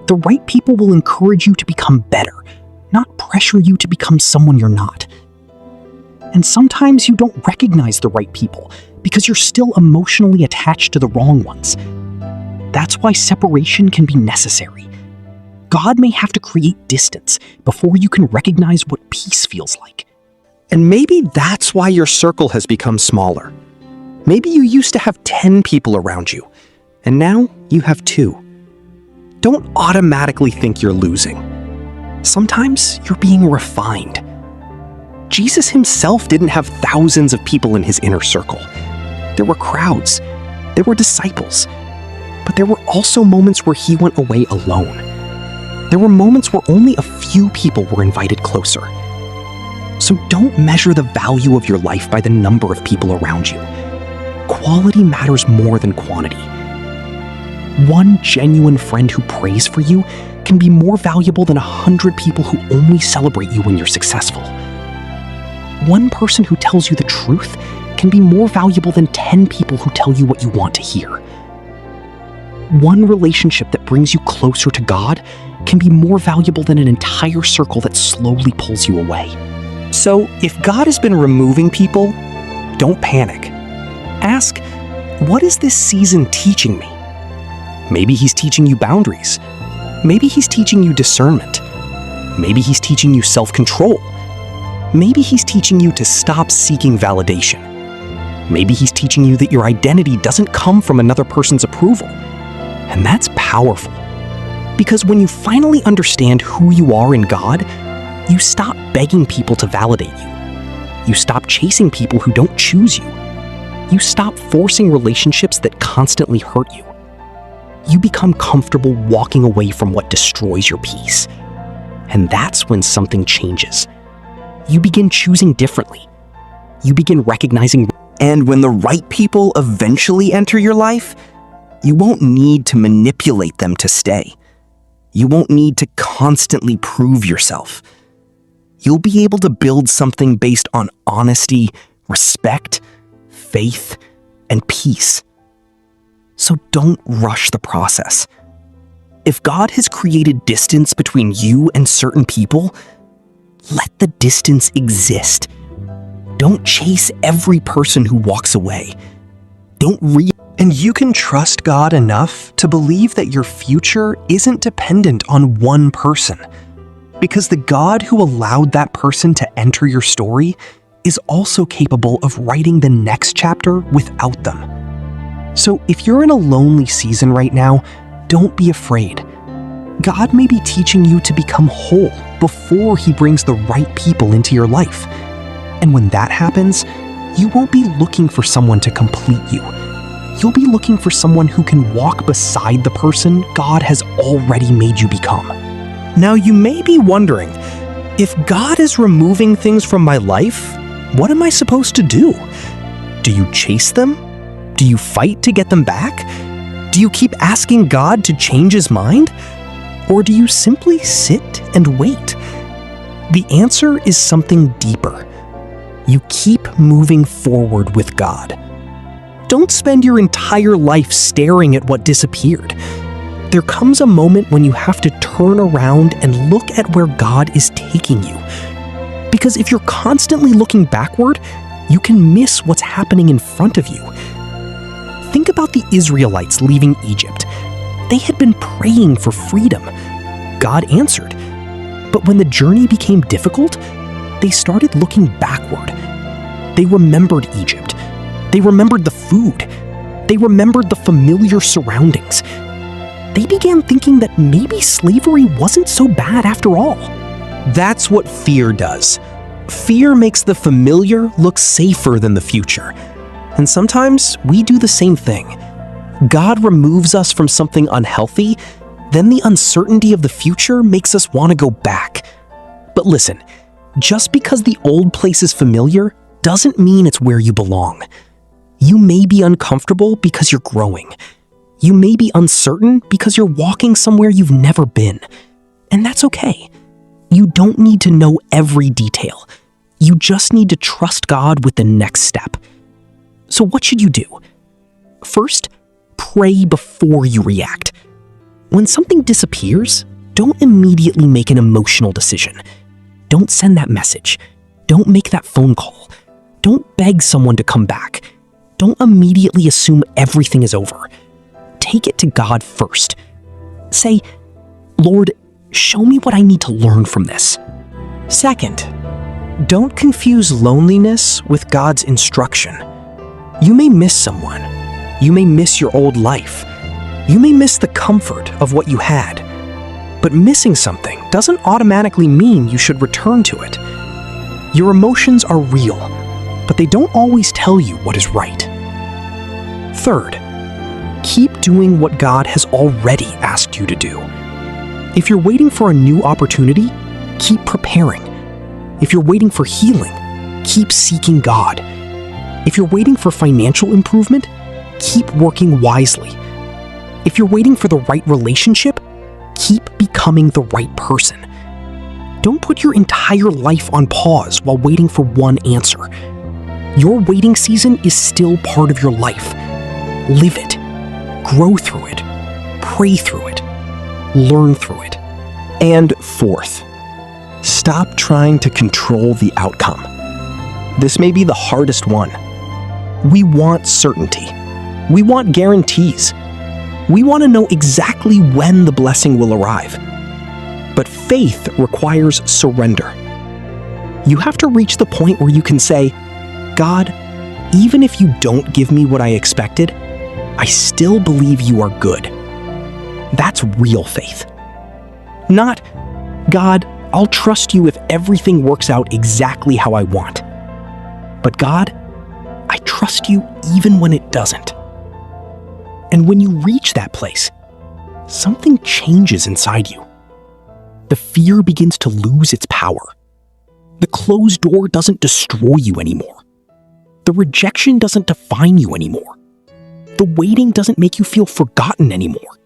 The right people will encourage you to become better, not pressure you to become someone you're not. And sometimes you don't recognize the right people because you're still emotionally attached to the wrong ones. That's why separation can be necessary. God may have to create distance before you can recognize what peace feels like. And maybe that's why your circle has become smaller. Maybe you used to have 10 people around you, and now you have 2. Don't automatically think you're losing. Sometimes you're being refined. Jesus Himself didn't have thousands of people in His inner circle. There were crowds. There were disciples. But there were also moments where He went away alone. There were moments where only a few people were invited closer. So don't measure the value of your life by the number of people around you. Quality matters more than quantity. One genuine friend who prays for you can be more valuable than 100 people who only celebrate you when you're successful. One person who tells you the truth can be more valuable than 10 people who tell you what you want to hear. One relationship that brings you closer to God can be more valuable than an entire circle that slowly pulls you away. So, if God has been removing people, don't panic. Ask, what is this season teaching me? Maybe He's teaching you boundaries. Maybe He's teaching you discernment. Maybe He's teaching you self-control. Maybe He's teaching you to stop seeking validation. Maybe He's teaching you that your identity doesn't come from another person's approval. And that's powerful. Because when you finally understand who you are in God, you stop begging people to validate you. You stop chasing people who don't choose you. You stop forcing relationships that constantly hurt you. You become comfortable walking away from what destroys your peace. And that's when something changes. You begin choosing differently. You begin recognizing. And when the right people eventually enter your life, you won't need to manipulate them to stay. You won't need to constantly prove yourself. You'll be able to build something based on honesty, respect, faith, and peace. So don't rush the process. If God has created distance between you and certain people, let the distance exist. Don't chase every person who walks away. And you can trust God enough to believe that your future isn't dependent on one person. Because the God who allowed that person to enter your story is also capable of writing the next chapter without them. So if you're in a lonely season right now, don't be afraid. God may be teaching you to become whole before He brings the right people into your life. And when that happens, you won't be looking for someone to complete you. You'll be looking for someone who can walk beside the person God has already made you become. Now you may be wondering, if God is removing things from my life, what am I supposed to do? Do you chase them? Do you fight to get them back? Do you keep asking God to change His mind? Or do you simply sit and wait? The answer is something deeper. You keep moving forward with God. Don't spend your entire life staring at what disappeared. There comes a moment when you have to turn around and look at where God is taking you. Because if you're constantly looking backward, you can miss what's happening in front of you. Think about the Israelites leaving Egypt. They had been praying for freedom. God answered. But when the journey became difficult, they started looking backward. They remembered Egypt. They remembered the food. They remembered the familiar surroundings. They began thinking that maybe slavery wasn't so bad after all. That's what fear does. Fear makes the familiar look safer than the future. And sometimes we do the same thing. God removes us from something unhealthy, then the uncertainty of the future makes us want to go back. But listen, just because the old place is familiar doesn't mean it's where you belong. You may be uncomfortable because you're growing. You may be uncertain because you're walking somewhere you've never been. And that's okay. You don't need to know every detail. You just need to trust God with the next step. So what should you do? First, pray before you react. When something disappears, don't immediately make an emotional decision. Don't send that message. Don't make that phone call. Don't beg someone to come back. Don't immediately assume everything is over. Take it to God first. Say, Lord, show me what I need to learn from this. Second, don't confuse loneliness with God's instruction. You may miss someone. You may miss your old life. You may miss the comfort of what you had. But missing something doesn't automatically mean you should return to it. Your emotions are real, but they don't always tell you what is right. Third, keep doing what God has already asked you to do. If you're waiting for a new opportunity, keep preparing. If you're waiting for healing, keep seeking God. If you're waiting for financial improvement, keep working wisely. If you're waiting for the right relationship, keep becoming the right person. Don't put your entire life on pause while waiting for one answer. Your waiting season is still part of your life. Live it. Grow through it. Pray through it. Learn through it. And fourth, stop trying to control the outcome. This may be the hardest one. We want certainty. We want guarantees. We want to know exactly when the blessing will arrive. But faith requires surrender. You have to reach the point where you can say, God, even if you don't give me what I expected, I still believe you are good. That's real faith. Not, God, I'll trust you if everything works out exactly how I want. But God, I trust you even when it doesn't. And when you reach that place, something changes inside you. The fear begins to lose its power. The closed door doesn't destroy you anymore. The rejection doesn't define you anymore. The waiting doesn't make you feel forgotten anymore.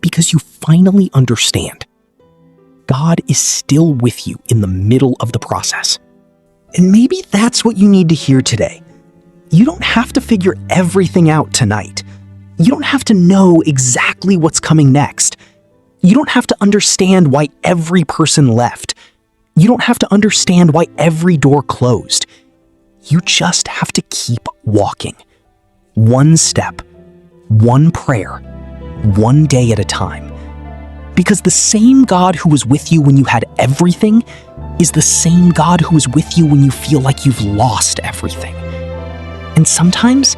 Because you finally understand. God is still with you in the middle of the process. And maybe that's what you need to hear today. You don't have to figure everything out tonight. You don't have to know exactly what's coming next. You don't have to understand why every person left. You don't have to understand why every door closed. You just have to keep walking. One step, one prayer, one day at a time. Because the same God who was with you when you had everything is the same God who is with you when you feel like you've lost everything. And sometimes,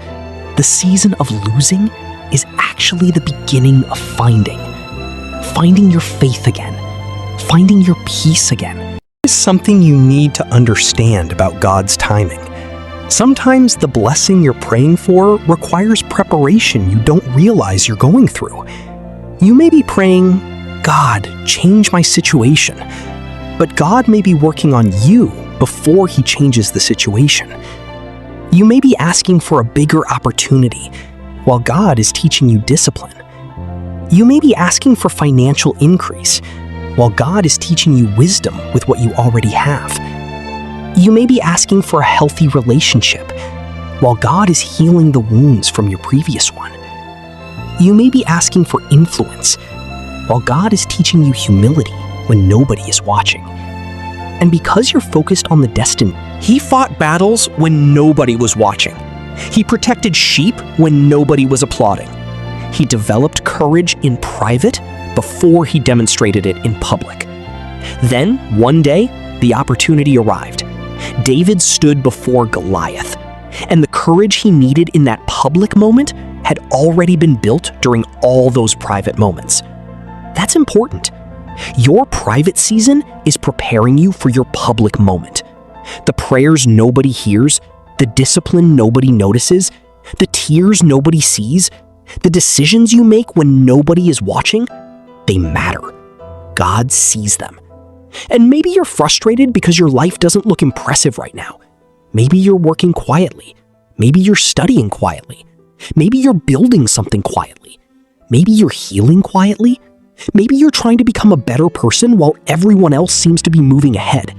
the season of losing is actually the beginning of finding your faith again, finding your peace again. This is something you need to understand about God's timing. Sometimes the blessing you're praying for requires preparation you don't realize you're going through. You may be praying, God, change my situation. But God may be working on you before He changes the situation. You may be asking for a bigger opportunity, while God is teaching you discipline. You may be asking for financial increase, while God is teaching you wisdom with what you already have. You may be asking for a healthy relationship, while God is healing the wounds from your previous one. You may be asking for influence, while God is teaching you humility when nobody is watching. And because you're focused on the destiny, He fought battles when nobody was watching. He protected sheep when nobody was applauding. He developed courage in private before He demonstrated it in public. Then, one day, the opportunity arrived. David stood before Goliath, and the courage he needed in that public moment had already been built during all those private moments. That's important. Your private season is preparing you for your public moment. The prayers nobody hears, the discipline nobody notices, the tears nobody sees, the decisions you make when nobody is watching, they matter. God sees them. And maybe you're frustrated because your life doesn't look impressive right now. Maybe you're working quietly. Maybe you're studying quietly. Maybe you're building something quietly. Maybe you're healing quietly. Maybe you're trying to become a better person while everyone else seems to be moving ahead.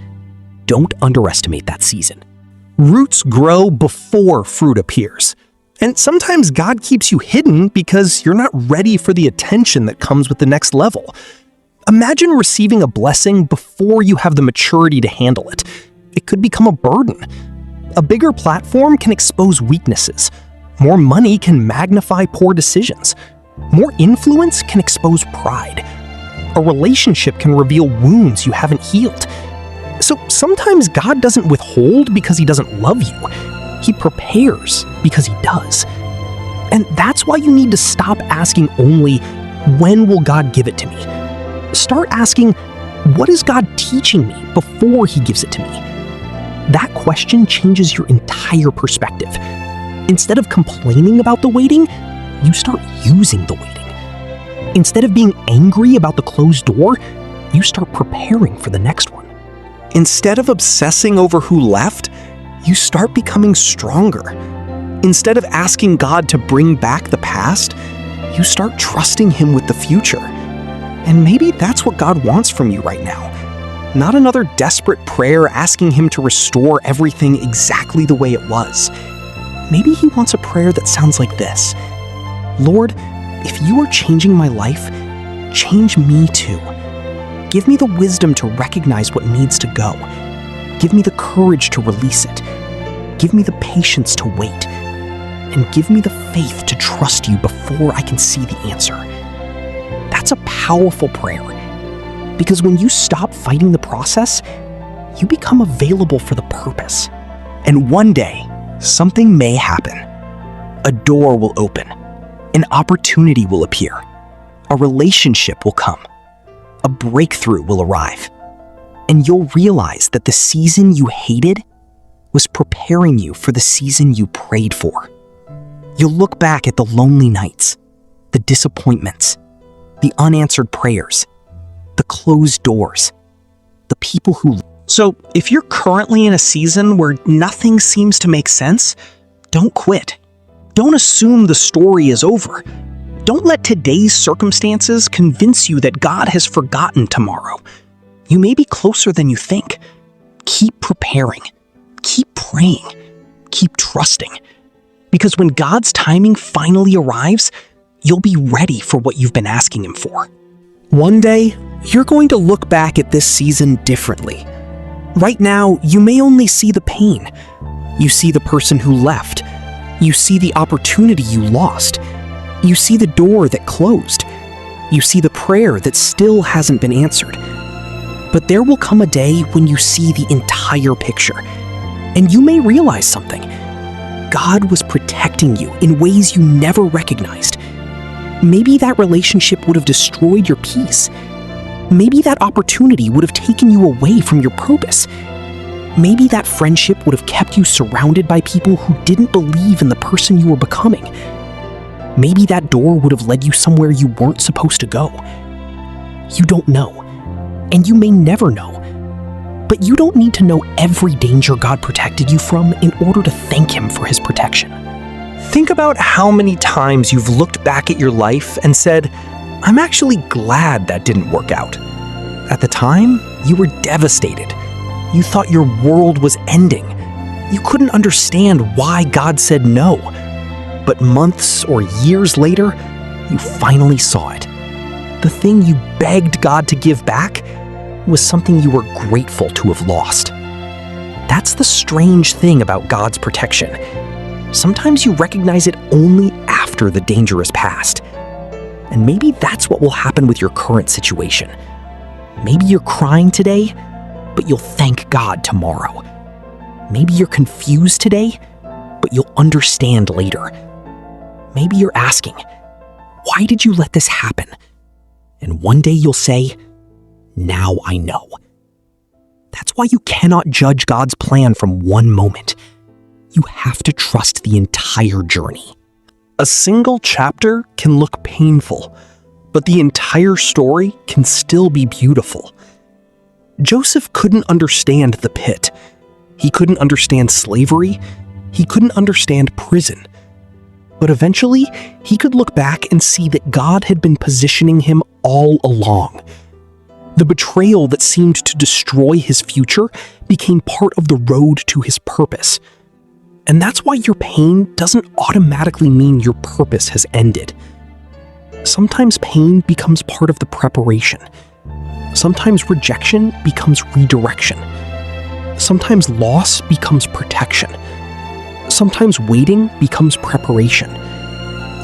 Don't underestimate that season. Roots grow before fruit appears. And sometimes God keeps you hidden because you're not ready for the attention that comes with the next level. Imagine receiving a blessing before you have the maturity to handle it. It could become a burden. A bigger platform can expose weaknesses. More money can magnify poor decisions. More influence can expose pride. A relationship can reveal wounds you haven't healed. So sometimes God doesn't withhold because He doesn't love you. He prepares because He does. And that's why you need to stop asking only, when will God give it to me? Start asking, what is God teaching me before He gives it to me? That question changes your entire perspective. Instead of complaining about the waiting, you start using the waiting. Instead of being angry about the closed door, you start preparing for the next one. Instead of obsessing over who left, you start becoming stronger. Instead of asking God to bring back the past, you start trusting Him with the future. And maybe that's what God wants from you right now. Not another desperate prayer asking Him to restore everything exactly the way it was. Maybe He wants a prayer that sounds like this: Lord, if you are changing my life, change me too. Give me the wisdom to recognize what needs to go. Give me the courage to release it. Give me the patience to wait. And give me the faith to trust you before I can see the answer. That's a powerful prayer. Because when you stop fighting the process, you become available for the purpose. And one day, something may happen. A door will open. An opportunity will appear. A relationship will come. A breakthrough will arrive. And you'll realize that the season you hated was preparing you for the season you prayed for. You'll look back at the lonely nights, the disappointments, the unanswered prayers, the closed doors, the people who... So, if you're currently in a season where nothing seems to make sense, don't quit. Don't assume the story is over. Don't let today's circumstances convince you that God has forgotten tomorrow. You may be closer than you think. Keep preparing. Keep praying. Keep trusting. Because when God's timing finally arrives, you'll be ready for what you've been asking Him for. One day, you're going to look back at this season differently. Right now, you may only see the pain. You see the person who left. You see the opportunity you lost. You see the door that closed. You see the prayer that still hasn't been answered. But there will come a day when you see the entire picture, and you may realize something. God was protecting you in ways you never recognized. Maybe that relationship would have destroyed your peace. Maybe that opportunity would have taken you away from your purpose. Maybe that friendship would have kept you surrounded by people who didn't believe in the person you were becoming. Maybe that door would have led you somewhere you weren't supposed to go. You don't know, and you may never know. But you don't need to know every danger God protected you from in order to thank Him for His protection. Think about how many times you've looked back at your life and said, I'm actually glad that didn't work out. At the time, you were devastated. You thought your world was ending. You couldn't understand why God said no. But months or years later, you finally saw it. The thing you begged God to give back was something you were grateful to have lost. That's the strange thing about God's protection. Sometimes you recognize it only after the danger is past. And maybe that's what will happen with your current situation. Maybe you're crying today, but you'll thank God tomorrow. Maybe you're confused today, but you'll understand later. Maybe you're asking, why did you let this happen? And one day you'll say, now I know. That's why you cannot judge God's plan from one moment. You have to trust the entire journey. A single chapter can look painful, but the entire story can still be beautiful. Joseph couldn't understand the pit. He couldn't understand slavery. He couldn't understand prison. But eventually, he could look back and see that God had been positioning him all along. The betrayal that seemed to destroy his future became part of the road to his purpose. And that's why your pain doesn't automatically mean your purpose has ended. Sometimes pain becomes part of the preparation. Sometimes rejection becomes redirection. Sometimes loss becomes protection. Sometimes waiting becomes preparation.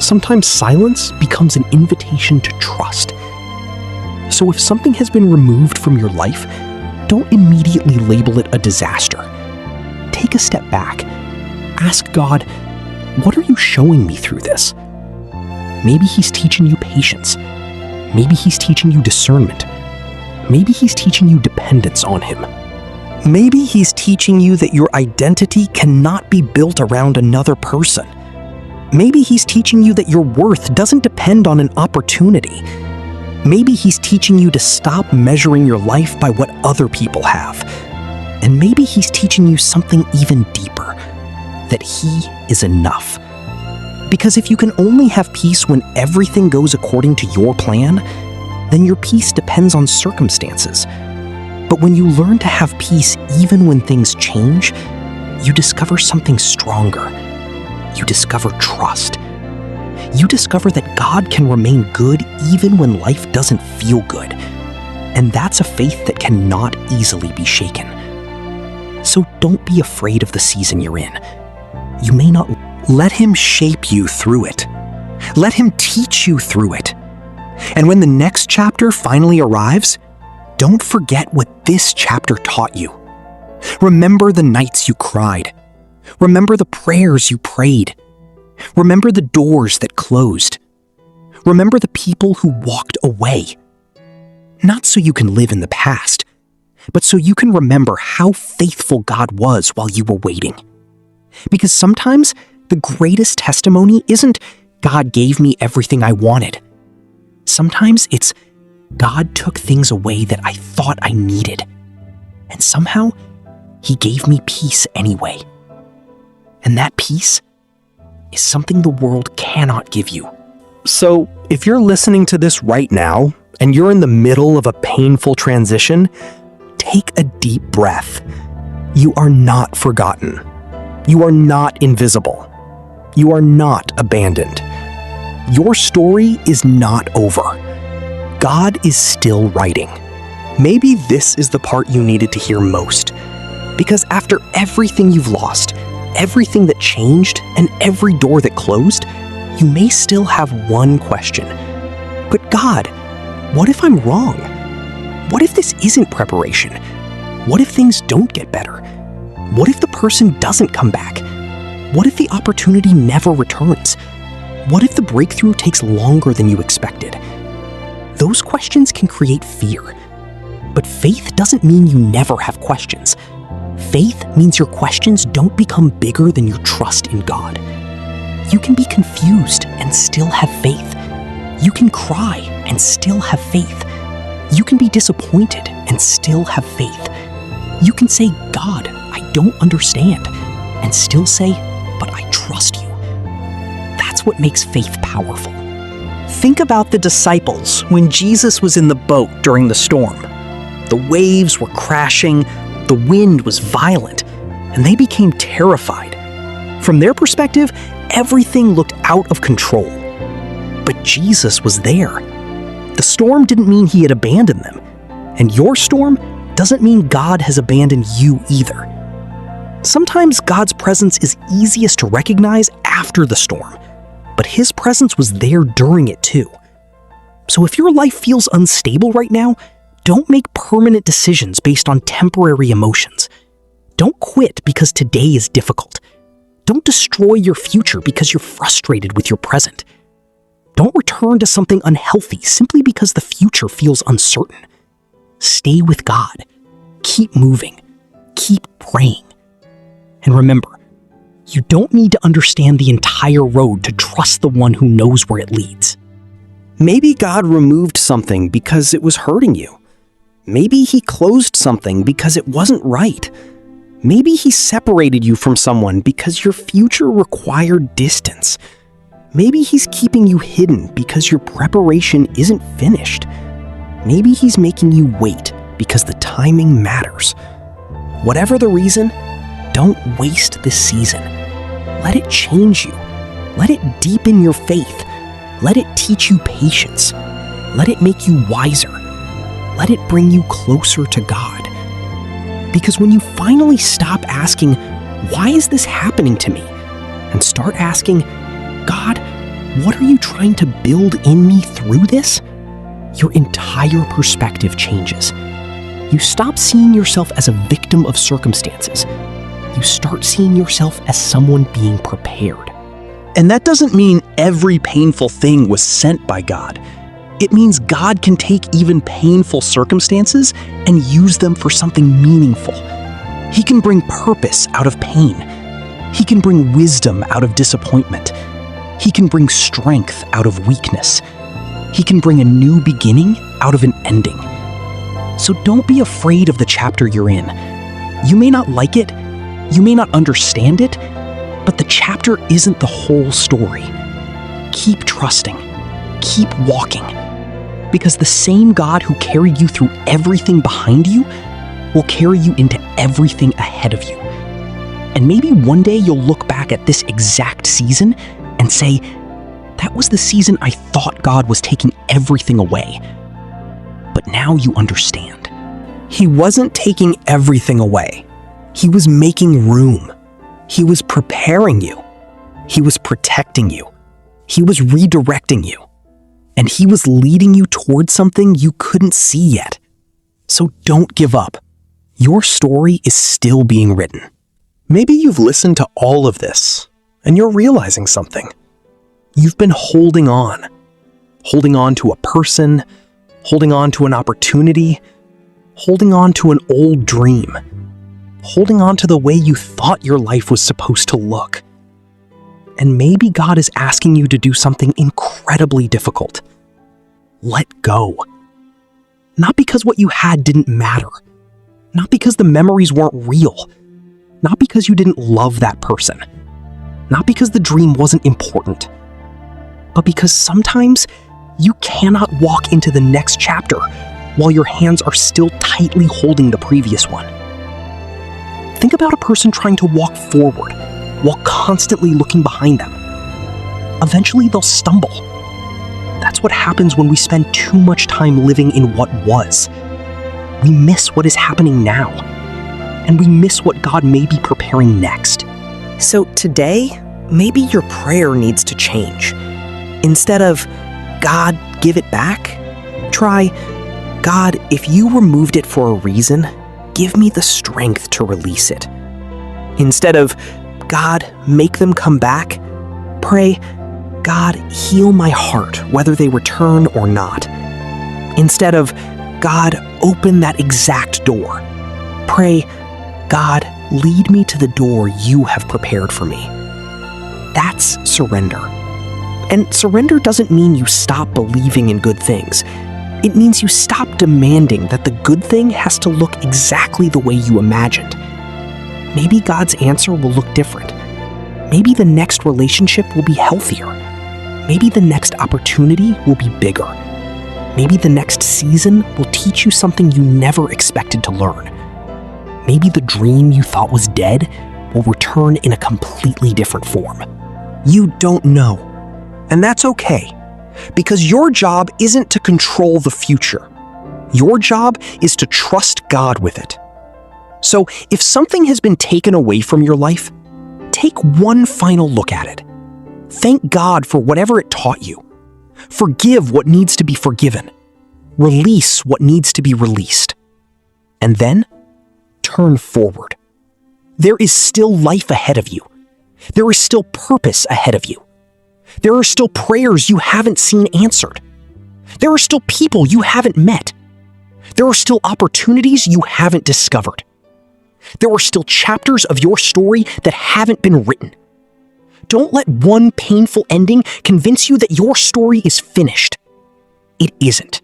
Sometimes silence becomes an invitation to trust. So if something has been removed from your life, don't immediately label it a disaster. Take a step back. Ask God, what are you showing me through this? Maybe He's teaching you patience. Maybe He's teaching you discernment. Maybe He's teaching you dependence on Him. Maybe He's teaching you that your identity cannot be built around another person. Maybe He's teaching you that your worth doesn't depend on an opportunity. Maybe He's teaching you to stop measuring your life by what other people have. And maybe He's teaching you something even deeper, that He is enough. Because if you can only have peace when everything goes according to your plan, then your peace depends on circumstances. But when you learn to have peace even when things change, you discover something stronger. You discover trust. You discover that God can remain good even when life doesn't feel good. And that's a faith that cannot easily be shaken. So don't be afraid of the season you're in. You may not. Let Him shape you through it. Let Him teach you through it. And when the next chapter finally arrives, don't forget what this chapter taught you. Remember the nights you cried. Remember the prayers you prayed. Remember the doors that closed. Remember the people who walked away. Not so you can live in the past, but so you can remember how faithful God was while you were waiting. Because sometimes the greatest testimony isn't God gave me everything I wanted. Sometimes it's God took things away that I thought I needed, and somehow He gave me peace anyway. And that peace is something the world cannot give you. So, if you're listening to this right now, and you're in the middle of a painful transition, take a deep breath. You are not forgotten. You are not invisible. You are not abandoned. Your story is not over. God is still writing. Maybe this is the part you needed to hear most. Because after everything you've lost, everything that changed, and every door that closed, you may still have one question. But God, what if I'm wrong? What if this isn't preparation? What if things don't get better? What if the person doesn't come back? What if the opportunity never returns? What if the breakthrough takes longer than you expected? Those questions can create fear. But faith doesn't mean you never have questions. Faith means your questions don't become bigger than your trust in God. You can be confused and still have faith. You can cry and still have faith. You can be disappointed and still have faith. You can say, God, I don't understand, and still say, but I trust you. That's what makes faith powerful. Think about the disciples when Jesus was in the boat during the storm. The waves were crashing, the wind was violent, and they became terrified. From their perspective, everything looked out of control. But Jesus was there. The storm didn't mean He had abandoned them, and your storm doesn't mean God has abandoned you either. Sometimes God's presence is easiest to recognize after the storm, but His presence was there during it too. So if your life feels unstable right now, don't make permanent decisions based on temporary emotions. Don't quit because today is difficult. Don't destroy your future because you're frustrated with your present. Don't return to something unhealthy simply because the future feels uncertain. Stay with God. Keep moving. Keep praying. And remember, you don't need to understand the entire road to trust the one who knows where it leads. Maybe God removed something because it was hurting you. Maybe He closed something because it wasn't right. Maybe He separated you from someone because your future required distance. Maybe He's keeping you hidden because your preparation isn't finished. Maybe He's making you wait because the timing matters. Whatever the reason, don't waste this season. Let it change you. Let it deepen your faith. Let it teach you patience. Let it make you wiser. Let it bring you closer to God. Because when you finally stop asking, why is this happening to me? And start asking, God, what are you trying to build in me through this? Your entire perspective changes. You stop seeing yourself as a victim of circumstances. You start seeing yourself as someone being prepared. And that doesn't mean every painful thing was sent by God. It means God can take even painful circumstances and use them for something meaningful. He can bring purpose out of pain. He can bring wisdom out of disappointment. He can bring strength out of weakness. He can bring a new beginning out of an ending. So don't be afraid of the chapter you're in. You may not like it, you may not understand it, but the chapter isn't the whole story. Keep trusting. Keep walking. Because the same God who carried you through everything behind you will carry you into everything ahead of you. And maybe one day you'll look back at this exact season and say, that was the season I thought God was taking everything away. But now you understand. He wasn't taking everything away. He was making room. He was preparing you. He was protecting you. He was redirecting you. And He was leading you towards something you couldn't see yet. So don't give up. Your story is still being written. Maybe you've listened to all of this, and you're realizing something. You've been holding on holding on to a person, holding on to an opportunity, holding on to an old dream, holding on to the way you thought your life was supposed to look. And maybe God is asking you to do something incredibly difficult. Let go. Not because what you had didn't matter. Not because the memories weren't real. Not because you didn't love that person. Not because the dream wasn't important. But because sometimes you cannot walk into the next chapter while your hands are still tightly holding the previous one. Think about a person trying to walk forward while constantly looking behind them. Eventually they'll stumble. That's what happens when we spend too much time living in what was. We miss what is happening now, and we miss what God may be preparing next. So today, maybe your prayer needs to change. Instead of, God, give it back, try, God, if you removed it for a reason, give me the strength to release it. Instead of, God, make them come back, pray, God, heal my heart, whether they return or not. Instead of, God, open that exact door, pray, God, lead me to the door you have prepared for me. That's surrender. And surrender doesn't mean you stop believing in good things. It means you stop demanding that the good thing has to look exactly the way you imagined. Maybe God's answer will look different. Maybe the next relationship will be healthier. Maybe the next opportunity will be bigger. Maybe the next season will teach you something you never expected to learn. Maybe the dream you thought was dead will return in a completely different form. You don't know. And that's okay, because your job isn't to control the future. Your job is to trust God with it. So if something has been taken away from your life, take one final look at it. Thank God for whatever it taught you. Forgive what needs to be forgiven. Release what needs to be released. And then, turn forward. There is still life ahead of you. There is still purpose ahead of you. There are still prayers you haven't seen answered. There are still people you haven't met. There are still opportunities you haven't discovered. There are still chapters of your story that haven't been written. Don't let one painful ending convince you that your story is finished. It isn't.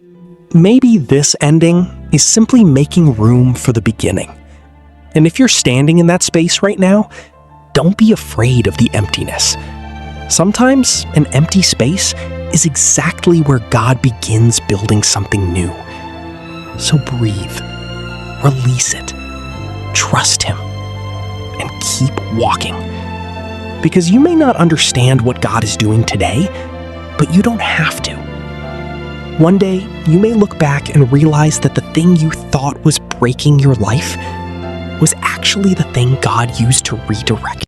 Maybe this ending is simply making room for the beginning. And if you're standing in that space right now, don't be afraid of the emptiness. Sometimes an empty space is exactly where God begins building something new. So breathe, release it, trust Him, and keep walking. Because you may not understand what God is doing today, but you don't have to. One day, you may look back and realize that the thing you thought was breaking your life was actually the thing God used to redirect